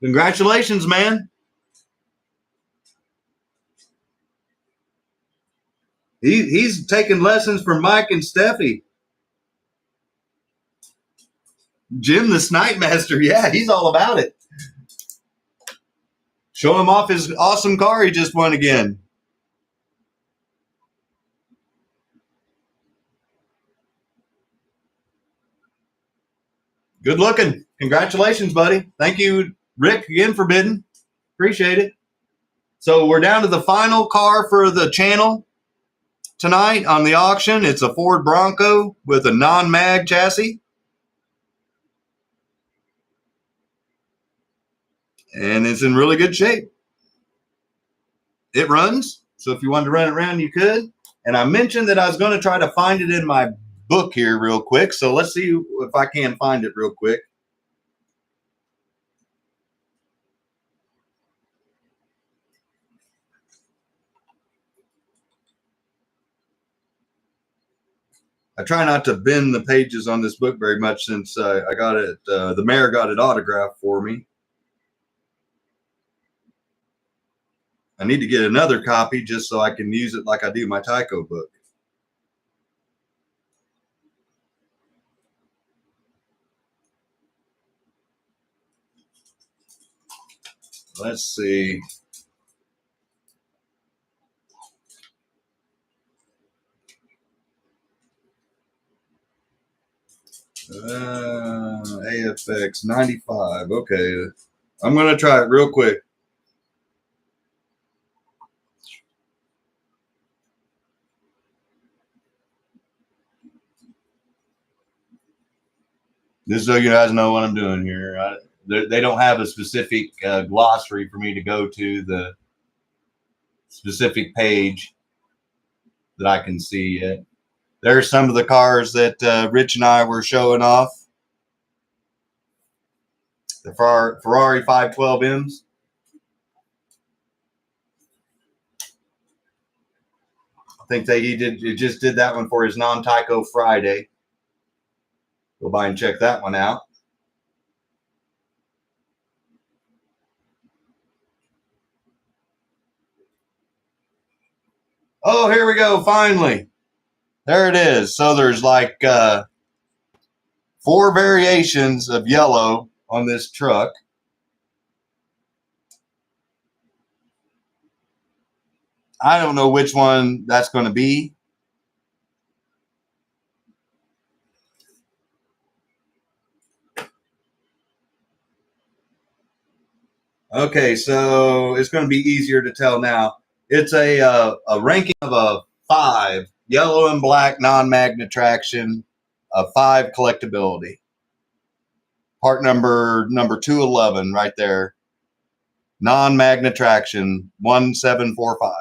S1: Congratulations, man. He's taking lessons from Mike and Steffi. Jim, the Snipe Master. Yeah, he's all about it. Show him off his awesome car he just won again. Good looking. Congratulations, buddy. Thank you, Rick, again for bidding. Appreciate it. So we're down to the final car for the channel tonight on the auction. It's a Ford Bronco with a non-mag chassis. And it's in really good shape. It runs. So if you wanted to run it around, you could. And I mentioned that I was going to try to find it in my book here real quick. So let's see if I can find it real quick. I try not to bend the pages on this book very much since I got it. The mayor got it autographed for me. I need to get another copy just so I can use it like I do my TYCO book. Let's see. AFX 95. Okay. I'm going to try it real quick. Just so you guys know what I'm doing here. They don't have a specific glossary for me to go to the specific page that I can see yet. There's some of the cars that Rich and I were showing off. The Ferrari 512Ms. I think he just did that one for his non-TYCO Friday. Go by and check that one out. Oh, here we go. Finally. There it is. So there's like 4 variations of yellow on this truck. I don't know which one that's going to be. Okay, so it's going to be easier to tell now. It's a ranking of a 5, yellow and black, non-magnet traction, a 5 collectability. Part number 211 right there. Non-magnet traction 1745.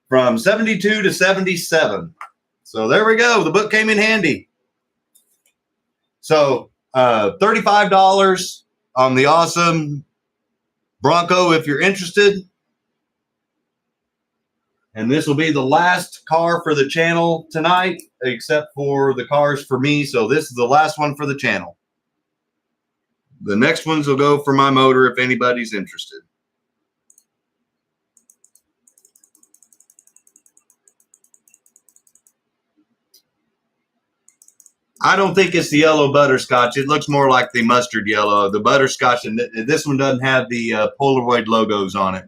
S1: From 72 to 77. So there we go. The book came in handy. So $35 on the awesome Bronco if you're interested. And this will be the last car for the channel tonight, except for the cars for me. So this is the last one for the channel. The next ones will go for my motor if anybody's interested. I don't think it's the yellow butterscotch. It looks more like the mustard yellow. The butterscotch, and this one doesn't have the Polaroid logos on it.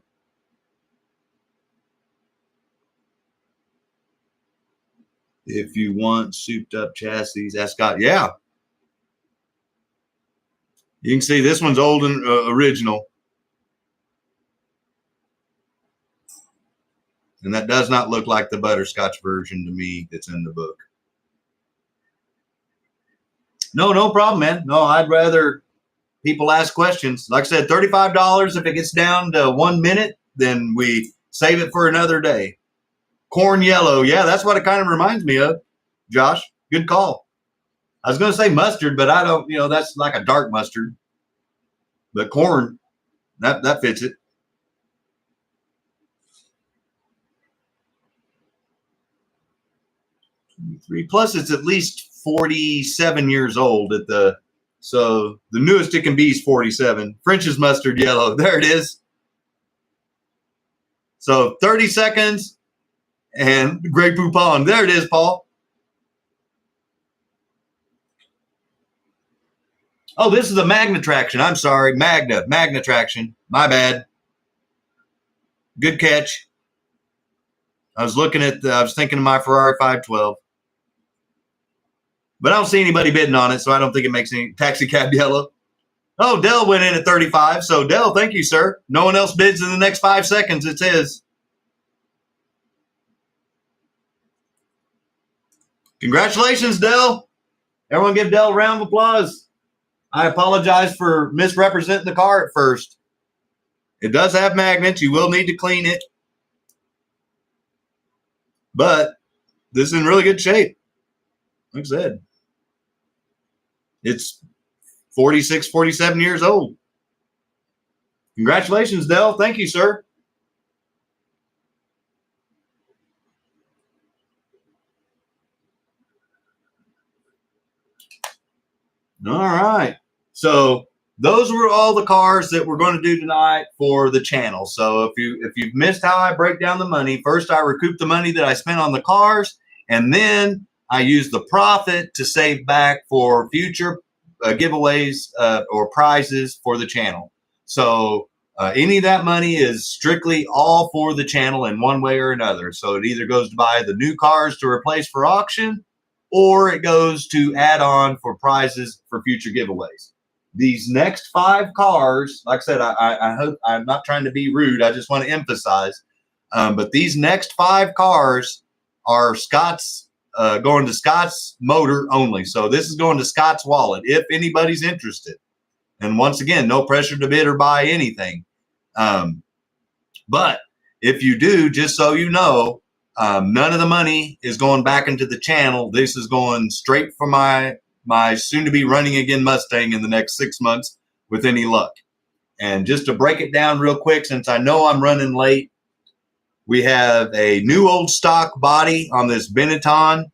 S1: If you want souped up chassis, that's got, yeah. You can see this one's old and original. And that does not look like the butterscotch version to me that's in the book. No problem, man. No, I'd rather people ask questions. Like I said, $35. If it gets down to 1 minute, then we save it for another day. Corn yellow. Yeah, that's what it kind of reminds me of. Josh, good call. I was going to say mustard, but I don't, that's like a dark mustard. But corn, that fits it. Plus, it's at least 47 years old so the newest it can be is 47. French's mustard yellow. There it is. So 30 seconds and Grey Poupon. There it is, Paul. Oh, this is the Magna traction. I'm sorry. Magna traction. My bad. Good catch. I was thinking of my Ferrari 512. But I don't see anybody bidding on it, so I don't think it makes any. Taxi cab yellow. Oh, Dell went in at 35. So, Dell, thank you, sir. No one else bids in the next 5 seconds. It's his. Congratulations, Dell. Everyone give Dell a round of applause. I apologize for misrepresenting the car at first. It does have magnets. You will need to clean it. But this is in really good shape. Like I said, it's 46, 47 years old. Congratulations, Dell. Thank you, sir. All right. So those were all the cars that we're going to do tonight for the channel. So if you've missed how I break down the money, first I recoup the money that I spent on the cars, and then I use the profit to save back for future giveaways or prizes for the channel. So any of that money is strictly all for the channel in one way or another. So it either goes to buy the new cars to replace for auction, or it goes to add on for prizes for future giveaways. These next 5 cars, like I said, I hope I'm not trying to be rude. I just want to emphasize, but these next 5 cars are Scott's. Going to Scott's motor only. So this is going to Scott's wallet if anybody's interested. And once again, no pressure to bid or buy anything. But if you do, just so you know, none of the money is going back into the channel. This is going straight for my soon-to-be running again Mustang in the next 6 months with any luck. And just to break it down real quick, since I know I'm running late, we have a new old stock body on this Benetton,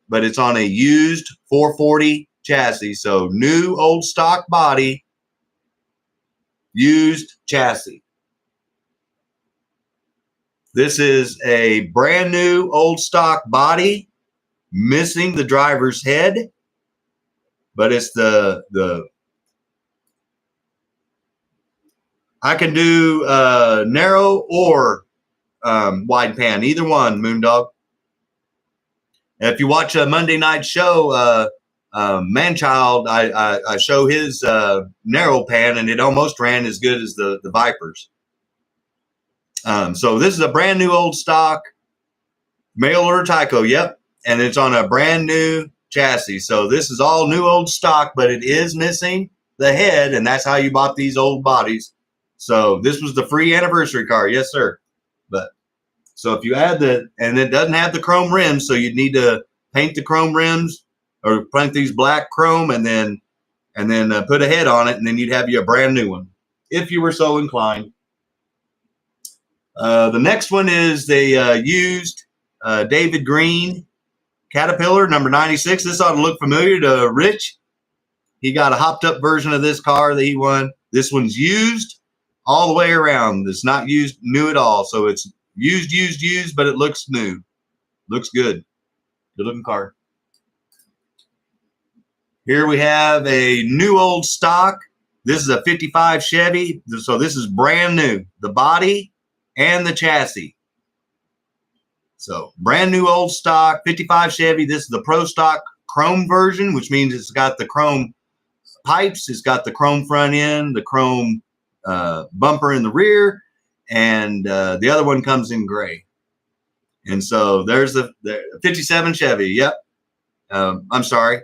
S1: but it's on a used 440 chassis. So new old stock body, used chassis. This is a brand new old stock body, missing the driver's head, but it's I can do narrow or wide pan, either one, Moondog. And if you watch a Monday night show, Manchild, I show his narrow pan, and it almost ran as good as the Vipers. So this is a brand new old stock mail order TYCO, yep, and it's on a brand new chassis. So this is all new old stock, but it is missing the head, and that's how you bought these old bodies. So this was the free anniversary car, yes sir. But so if you add and it doesn't have the chrome rims, so you'd need to paint the chrome rims or paint these black chrome and then put a head on it, and then you'd have you a brand new one if you were so inclined. The next one is the used David Green Caterpillar number 96. This ought to look familiar to Rich. He got a hopped up version of this car that he won. This one's used all the way around. It's not used new at all. So it's used, but it looks new. Looks good. Good looking car. Here we have a new old stock. This is a 55 Chevy. So this is brand new. The body and the chassis. So brand new old stock, 55 Chevy. This is the Pro Stock chrome version, which means it's got the chrome pipes. It's got the chrome front end, the chrome bumper in the rear, and the other one comes in gray. And so there's the 57 Chevy. Yep. I'm sorry.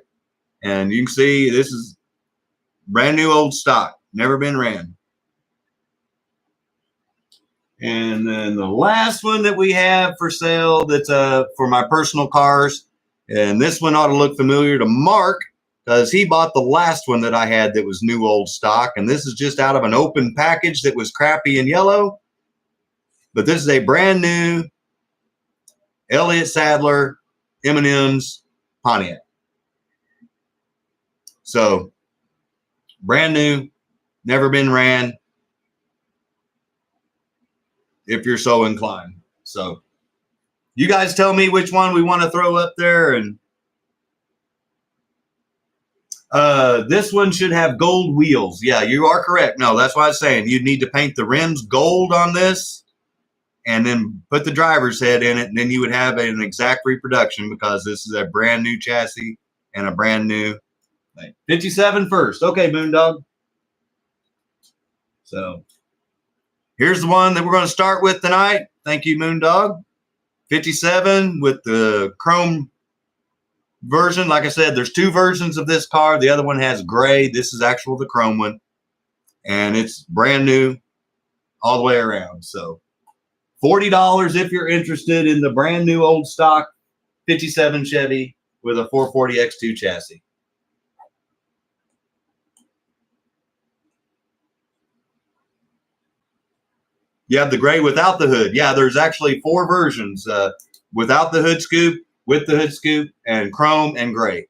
S1: And you can see this is brand new old stock, never been ran. And then the last one that we have for sale that's for my personal cars, and this one ought to look familiar to Mark because he bought the last one that I had that was new old stock. And this is just out of an open package that was crappy and yellow. But this is a brand new Elliott Sadler M&M's Pontiac. So brand new, never been ran, if you're so inclined. So you guys tell me which one we want to throw up there. And this one should have gold wheels. Yeah, you are correct. No, that's why I was saying you'd need to paint the rims gold on this and then put the driver's head in it. And then you would have an exact reproduction because this is a brand new chassis and a brand new thing. 57 first. Okay, Moondog. So here's the one that we're going to start with tonight. Thank you, Moondog. 57 with the chrome version. Like I said, there's two versions of this car. The other one has gray. This is actual the chrome one. And it's brand new all the way around. So $40 if you're interested in the brand new old stock 57 Chevy with a 440 X2 chassis. You have the gray without the hood. Yeah, there's actually four versions. Without the hood scoop, with the hood scoop, and chrome and gray.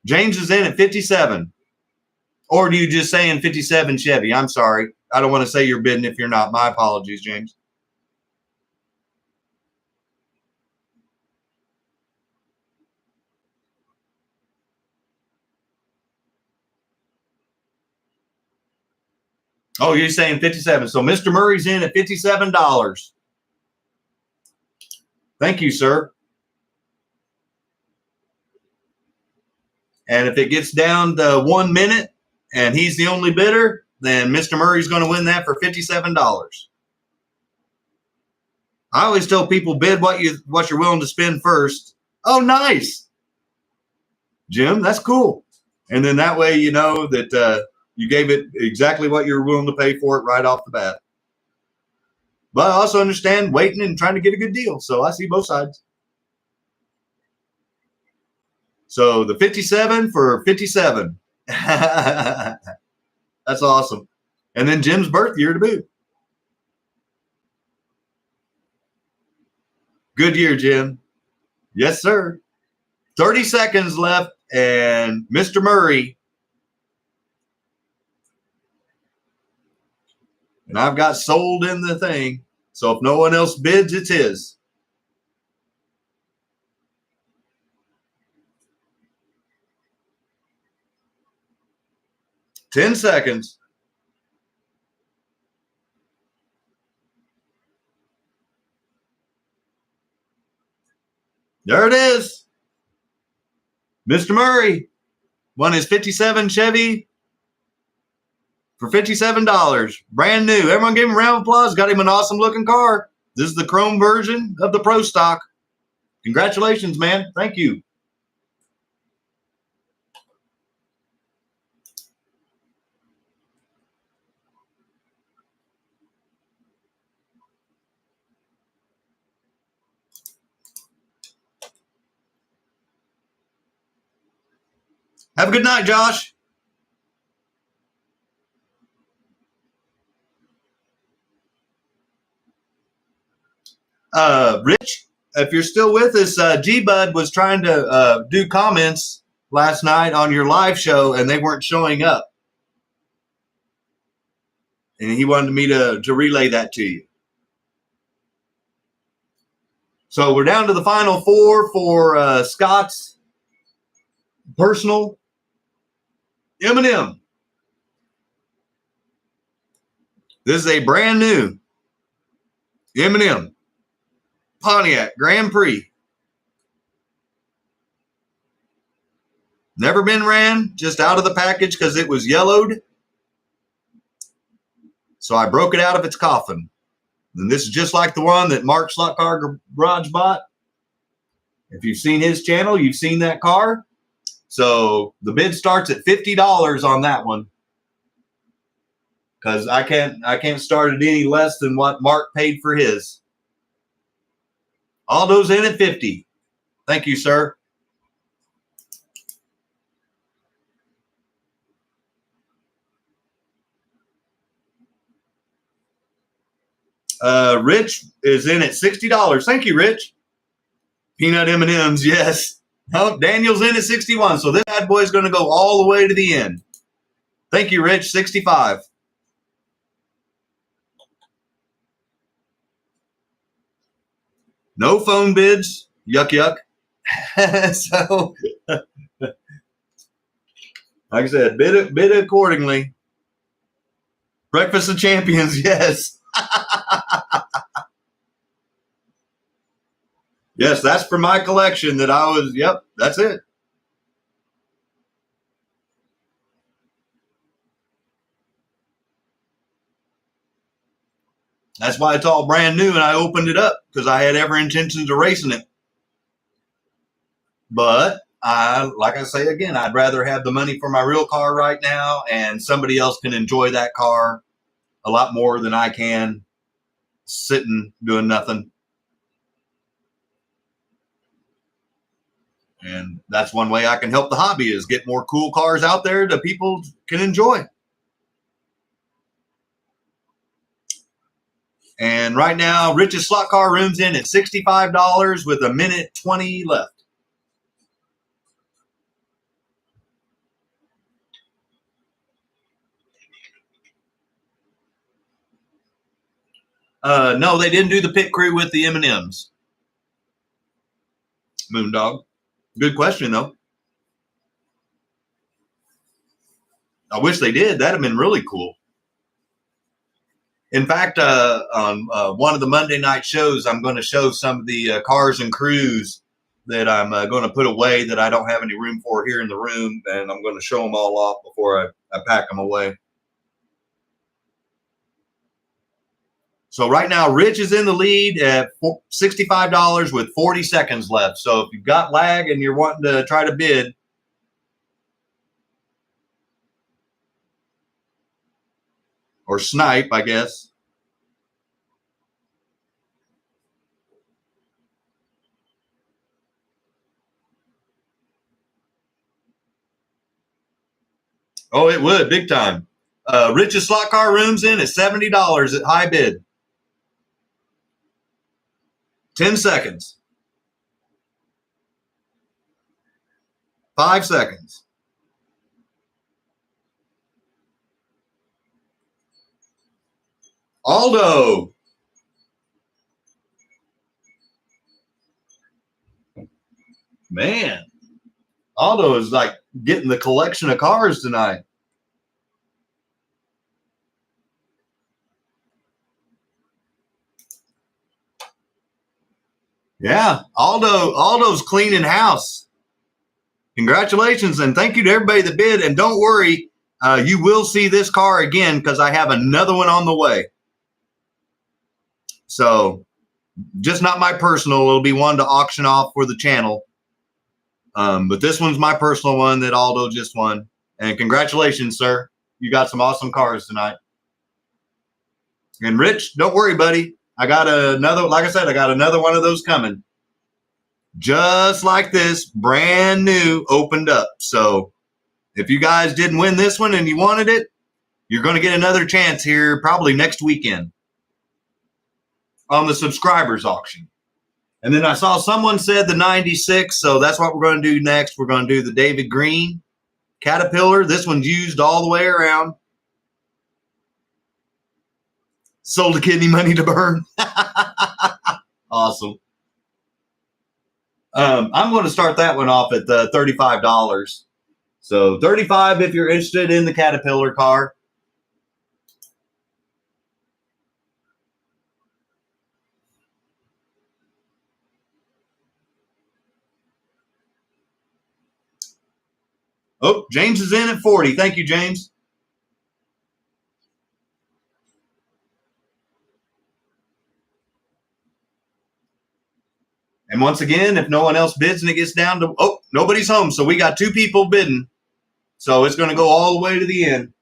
S1: James is in at 57. Or do you just say in 57 Chevy? I'm sorry. I don't want to say you're bidding if you're not. My apologies, James. Oh, you're saying 57. So Mr. Murray's in at $57. Thank you, sir. And if it gets down to 1 minute and he's the only bidder, then Mr. Murray's going to win that for $57. I always tell people bid what you're willing to spend first. Oh, nice. Jim, that's cool. And then that way you know that you gave it exactly what you're willing to pay for it right off the bat. But I also understand waiting and trying to get a good deal. So I see both sides. So the 57 for 57. That's awesome. And then Jim's birth year to boot. Good year, Jim. Yes, sir. 30 seconds left. And Mr. Murray. And I've got sold in the thing. So if no one else bids, it's his. Ten seconds. There it is. Mr. Murray won his 57 Chevy for $57. Brand new. Everyone give him a round of applause. Got him an awesome looking car. This is the chrome version of the Pro Stock. Congratulations, man. Thank you. Have a good night, Josh. Rich, if you're still with us, G-Bud was trying to do comments last night on your live show and they weren't showing up. And he wanted me to relay that to you. So we're down to the final 4 for Scott's personal M&M. This is a brand new M&M Pontiac Grand Prix. Never been ran, just out of the package because it was yellowed. So I broke it out of its coffin. And this is just like the one that Mark SLOTCAR Garage bought. If you've seen his channel, you've seen that car. So the bid starts at $50 on that one. Because I can't start at any less than what Mark paid for his. All those in at $50. Thank you, sir. Rich is in at $60. Thank you, Rich. Peanut M&Ms, yes. Oh, Daniel's in at 61. So this bad boy is going to go all the way to the end. Thank you, Rich. 65. No phone bids. Yuck, yuck. So, like I said, bid accordingly. Breakfast of Champions, yes. Yes, that's for my collection that I was, yep, that's it. That's why it's all brand new and I opened it up because I had every intention of racing it. But like I say again, I'd rather have the money for my real car right now and somebody else can enjoy that car a lot more than I can sitting doing nothing. And that's one way I can help the hobby is get more cool cars out there that people can enjoy. And right now, Rich's slot car room's in at $65 with a minute 20 left. No, they didn't do the pit crew with the M&Ms. Moondog. Good question, though. I wish they did. That'd have been really cool. In fact, on one of the Monday night shows, I'm going to show some of the cars and crews that I'm going to put away that I don't have any room for here in the room, and I'm going to show them all off before I pack them away. So right now, Rich is in the lead at $65 with 40 seconds left. So if you've got lag and you're wanting to try to bid, or snipe, I guess. Oh, it would, big time. Rich's slot car room's in at $70 at high bid. 10 seconds. 5 seconds. Aldo. Man, Aldo is like getting the collection of cars tonight. Yeah, Aldo's cleaning house. Congratulations, and thank you to everybody that bid. And don't worry, you will see this car again because I have another one on the way. So just not my personal. It'll be one to auction off for the channel. But this one's my personal one that Aldo just won. And congratulations, sir. You got some awesome cars tonight. And Rich, don't worry, buddy. I got another, like I said, I got another one of those coming. Just like this, brand new, opened up. So if you guys didn't win this one and you wanted it, you're going to get another chance here probably next weekend on the subscribers auction. And then I saw someone said the 96, so that's what we're going to do next. We're going to do the David Green Caterpillar. This one's used all the way around. Sold a kidney, money to burn. Awesome. I'm going to start that one off at $35. So $35 if you're interested in the Caterpillar car. Oh, James is in at 40. Thank you, James. And once again, if no one else bids and it gets down to, oh, nobody's home. So we got 2 people bidding. So it's going to go all the way to the end.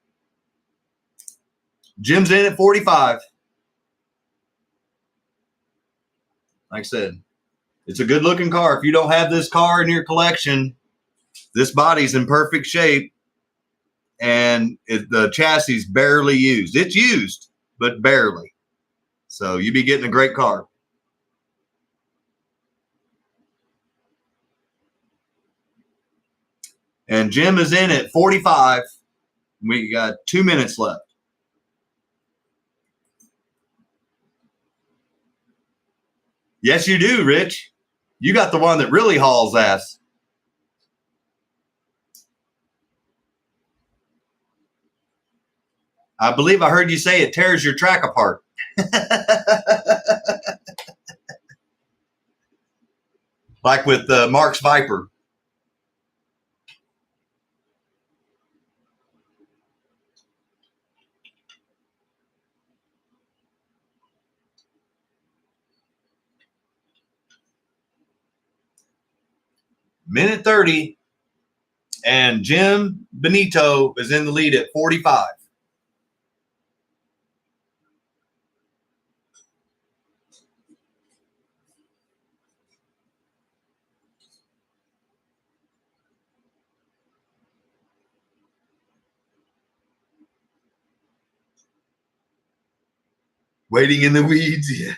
S1: Jim's in at 45. Like I said, it's a good looking car. If you don't have this car in your collection, this body's in perfect shape, and the chassis is barely used. It's used, but barely. So you'd be getting a great car. And Jim is in at 45. We got 2 minutes left. Yes, you do, Rich. You got the one that really hauls ass. I believe I heard you say it tears your track apart. Like with Mark's Viper. Minute 30, and Jim Benito is in the lead at 45. Waiting in the weeds. Yeah.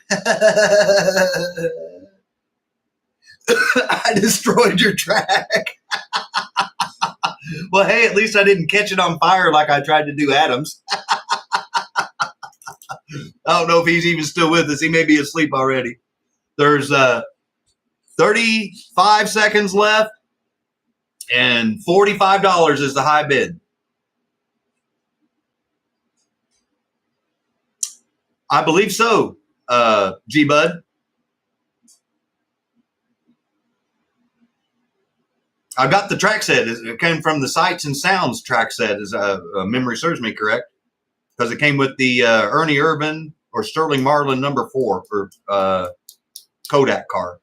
S1: I destroyed your track. Well, hey, at least I didn't catch it on fire like I tried to do Adams. I don't know if he's even still with us. He may be asleep already. There's 35 seconds left, and $45 is the high bid. I believe so, G-Bud. I got the track set. It came from the Sights and Sounds track set, as memory serves me correct, because it came with the Ernie Irvan or Sterling Marlin number 4 for Kodak car.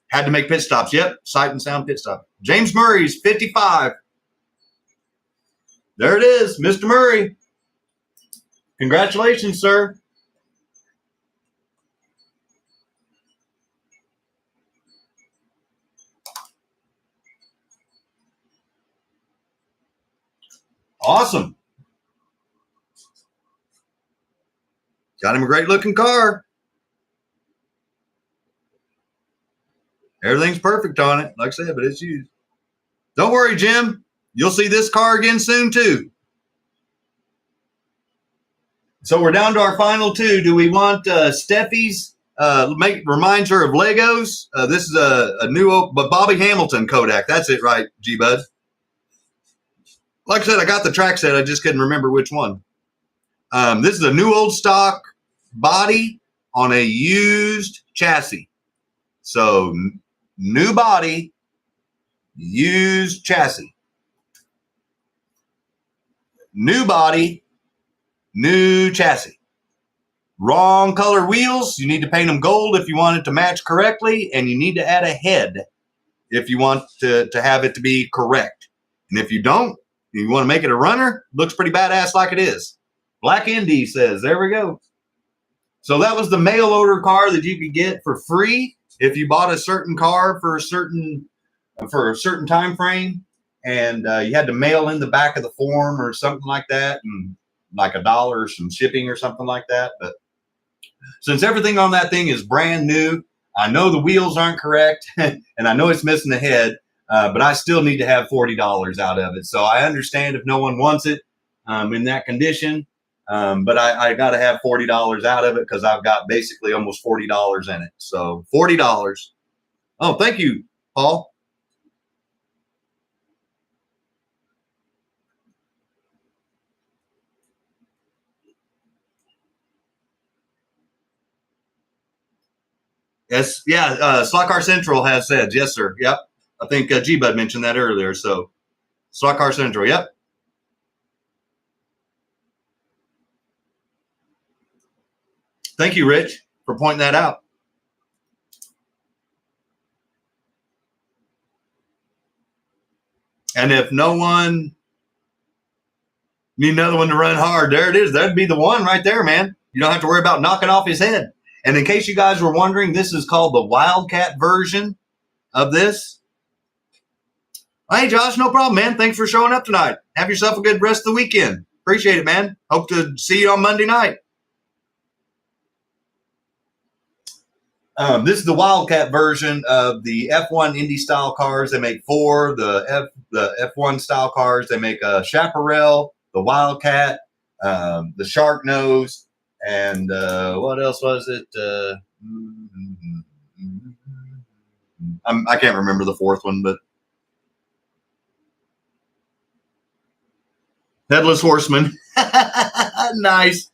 S1: Had to make pit stops. Yep, Sight and Sound pit stop. James Murray's 55. There it is, Mr. Murray. Congratulations, sir. Awesome. Got him a great looking car. Everything's perfect on it, like I said, but it's used. Don't worry, Jim. You'll see this car again soon, too. So we're down to our final 2. Do we want Steffi's reminds her of Legos? This is a new Bobby Hamilton Kodak. That's it, right, G-Bud? Like I said, I got the track set. I just couldn't remember which one. This is a new old stock body on a used chassis. So new body, used chassis. New body, new chassis. Wrong color wheels. You need to paint them gold if you want it to match correctly, and you need to add a head if you want to have it to be correct. And if you don't, you want to make it a runner, looks pretty badass like it is. Black Indy says, there we go. So that was the mail order car that you could get for free if you bought a certain car for a certain time frame, and you had to mail in the back of the form or something like that, and like $1 or some shipping or something like that. But Since everything on that thing is brand new, I know the wheels aren't correct, and I know it's missing the head, but I still need to have $40 out of it. So I understand if no one wants it in that condition, but I got to have $40 out of it because I've got basically almost $40 in it. So $40. Oh, thank you, Paul. Yes, yeah. SLOTCAR Central has said yes, sir. Yep. I think G Bud mentioned that earlier. So SLOTCAR Central. Yep. Thank you, Rich, for pointing that out. And if no one need another one to run hard, there it is. That'd be the one right there, man. You don't have to worry about knocking off his head. And in case you guys were wondering, this is called the Wildcat version of this. Hey, Josh, no problem, man. Thanks for showing up tonight. Have yourself a good rest of the weekend. Appreciate it, man. Hope to see you on Monday night. This is the Wildcat version of the F1 Indy style cars. They make 4. The F1 style cars. They make a Chaparral, the Wildcat, the Shark Nose, and what else was it? I can't remember the 4th one, but Headless Horseman. Nice.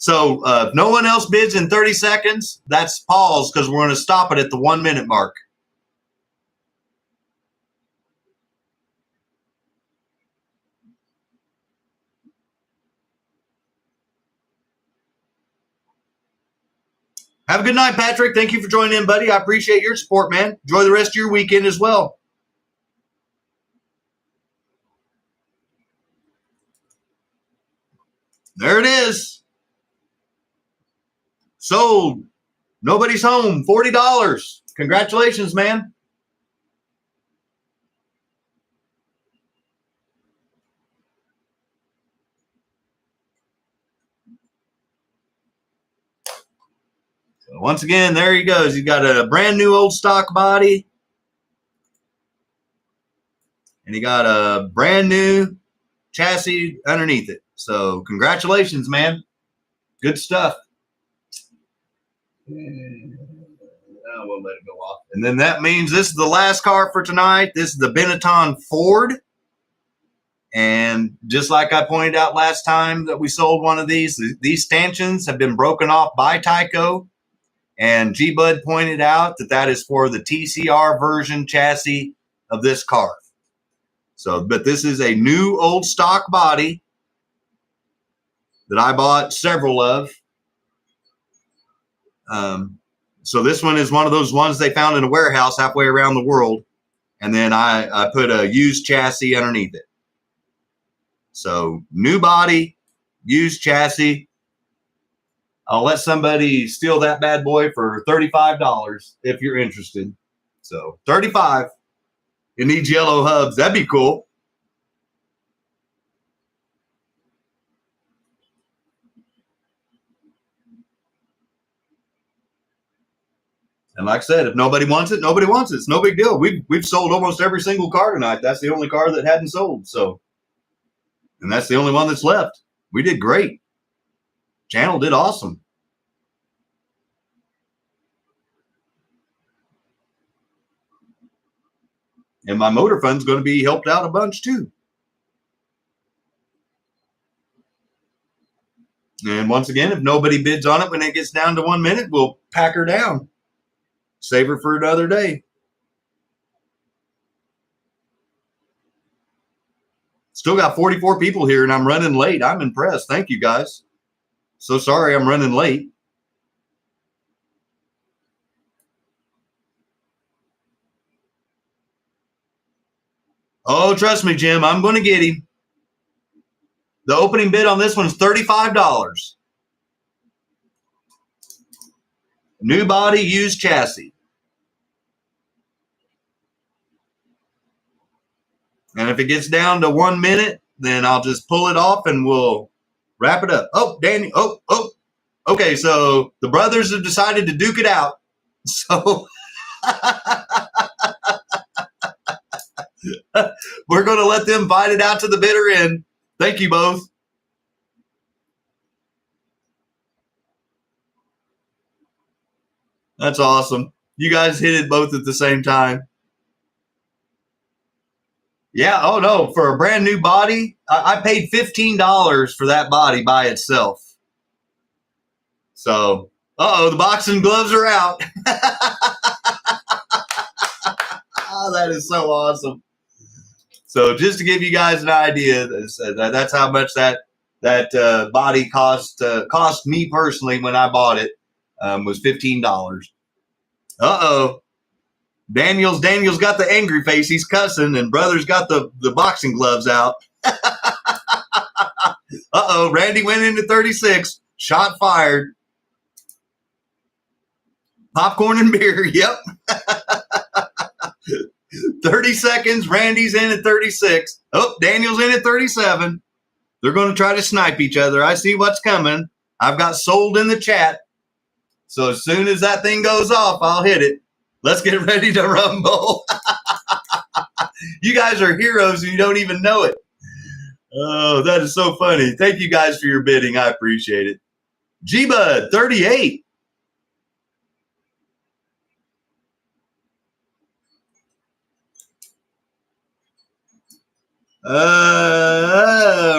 S1: So if no one else bids in 30 seconds, that's pause because we're going to stop it at the 1 minute mark. Have a good night, Patrick. Thank you for joining in, buddy. I appreciate your support, man. Enjoy the rest of your weekend as well. There it is. Sold. Nobody's home. $40. Congratulations, man. So once again, there he goes. He's got a brand new old stock body. And he got a brand new chassis underneath it. So congratulations, man. Good stuff. We'll let it go off. And then that means this is the last car for tonight. This is the Benetton Ford. And just like I pointed out last time that we sold one of these stanchions have been broken off by TYCO. And G-Bud pointed out that that is for the TCR version chassis of this car. So, but this is a new old stock body that I bought several of. So this one is one of those ones they found in a warehouse halfway around the world. And then I put a used chassis underneath it. So new body, used chassis. I'll let somebody steal that bad boy for $35 if you're interested. So $35. It needs yellow hubs. That'd be cool. And like I said, if nobody wants it, nobody wants it. It's no big deal. We've sold almost every single car tonight. That's the only car that hadn't sold. So, and that's the only one that's left. We did great. Channel did awesome. And my motor fund's going to be helped out a bunch too. And once again, if nobody bids on it when it gets down to 1 minute, we'll pack her down. Save her for another day. Still got 44 people here and I'm running late. I'm impressed. Thank you guys. So sorry I'm running late. Oh, trust me, Jim, I'm going to get him. The opening bid on this one is $35. New body, used chassis. And if it gets down to 1 minute, then I'll just pull it off and we'll wrap it up. Oh, Danny. Oh, Okay, so the brothers have decided to duke it out. So we're going to let them fight it out to the bitter end. Thank you both. That's awesome. You guys hit it both at the same time. Yeah. Oh, no. For a brand new body, I paid $15 for that body by itself. So, the boxing gloves are out. Oh, that is so awesome. So just to give you guys an idea, that's how much that body cost me personally when I bought it, was $15. Daniel's got the angry face. He's cussing, and brother's got the boxing gloves out. Randy went into 36. Shot fired. Popcorn and beer. Yep. 30 seconds. Randy's in at 36. Oh, Daniel's in at 37. They're going to try to snipe each other. I see what's coming. I've got sold in the chat. So as soon as that thing goes off, I'll hit it. Let's get ready to rumble. You guys are heroes and you don't even know it. Oh, that is so funny. Thank you guys for your bidding. I appreciate it. G-Bud, 38.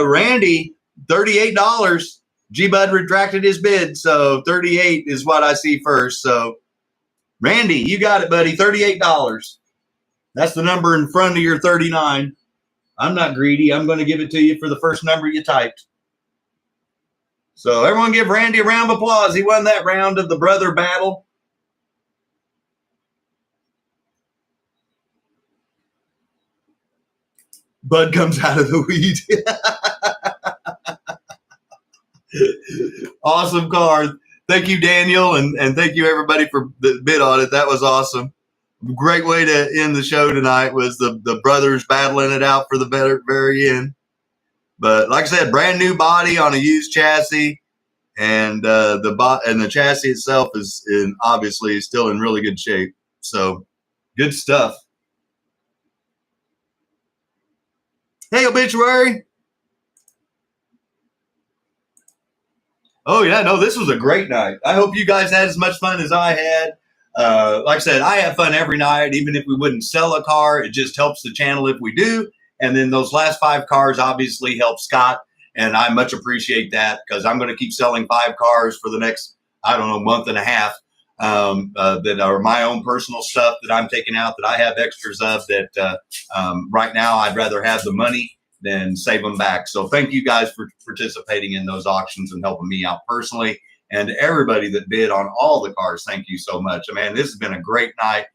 S1: Randy, $38. G-Bud retracted his bid, so 38 is what I see first. So, Randy, you got it, buddy. $38. That's the number in front of your 39. I'm not greedy. I'm going to give it to you for the first number you typed. So, everyone give Randy a round of applause. He won that round of the brother battle. Bud comes out of the weed. Awesome card. Thank you, Daniel, and thank you, everybody, for the bid on it. That was awesome. Great way to end the show tonight was the brothers battling it out for the very end. But like I said, brand new body on a used chassis, and the chassis itself is obviously still in really good shape. So good stuff. Hey, obituary. Oh, yeah, no, this was a great night. I hope you guys had as much fun as I had. Like I said, I have fun every night, even if we wouldn't sell a car. It just helps the channel if we do. And then those last 5 cars obviously help Scott, and I much appreciate that because I'm going to keep selling 5 cars for the next, I don't know, month and a half that are my own personal stuff that I'm taking out that I have extras of that right now I'd rather have the money than save them back. So thank you guys for participating in those auctions and helping me out personally. And everybody that bid on all the cars, thank you so much. Man, this has been a great night.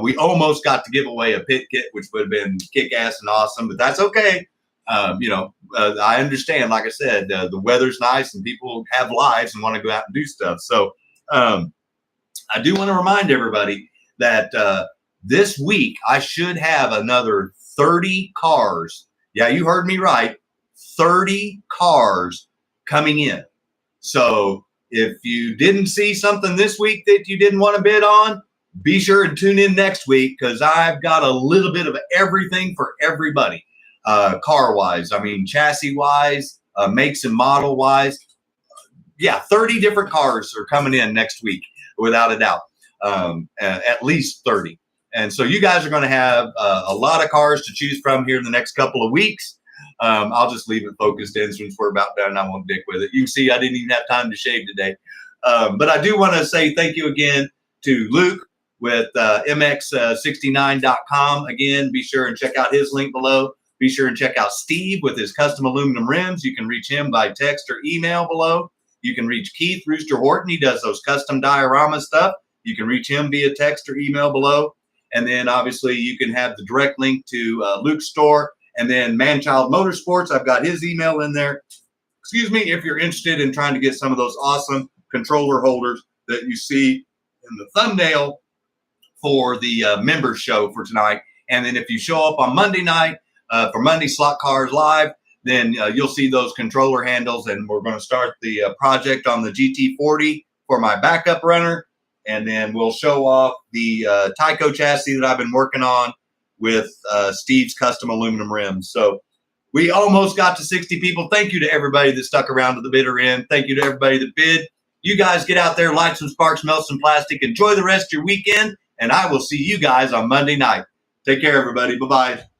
S1: We almost got to give away a pit kit, which would have been kick-ass and awesome, but that's okay. I understand, like I said, the weather's nice and people have lives and want to go out and do stuff. So I do want to remind everybody that this week I should have another 30 cars. Yeah, you heard me right. 30 cars coming in. So if you didn't see something this week that you didn't want to bid on, be sure to tune in next week because I've got a little bit of everything for everybody. Car-wise, I mean chassis-wise, makes and model-wise. Yeah, 30 different cars are coming in next week, without a doubt. At least 30. And so you guys are going to have a lot of cars to choose from here in the next couple of weeks. I'll just leave it focused in since we're about done. I won't dick with it. You can see I didn't even have time to shave today. But I do want to say thank you again to Luke with mx69.com. Again, be sure and check out his link below. Be sure and check out Steve with his custom aluminum rims. You can reach him by text or email below. You can reach Keith Rooster Horton. He does those custom diorama stuff. You can reach him via text or email below. And then obviously you can have the direct link to Luke's store. And then Manchild Motorsports, I've got his email in there. Excuse me, if you're interested in trying to get some of those awesome controller holders that you see in the thumbnail for the members show for tonight. And then if you show up on Monday night for Monday Slot Cars Live, then you'll see those controller handles, and we're going to start the project on the GT40 for my backup runner. And then we'll show off the TYCO chassis that I've been working on with Steve's custom aluminum rims. So we almost got to 60 people. Thank you to everybody that stuck around to the bitter end. Thank you to everybody that bid. You guys get out there, light some sparks, melt some plastic, enjoy the rest of your weekend, and I will see you guys on Monday night. Take care, everybody. Bye-bye.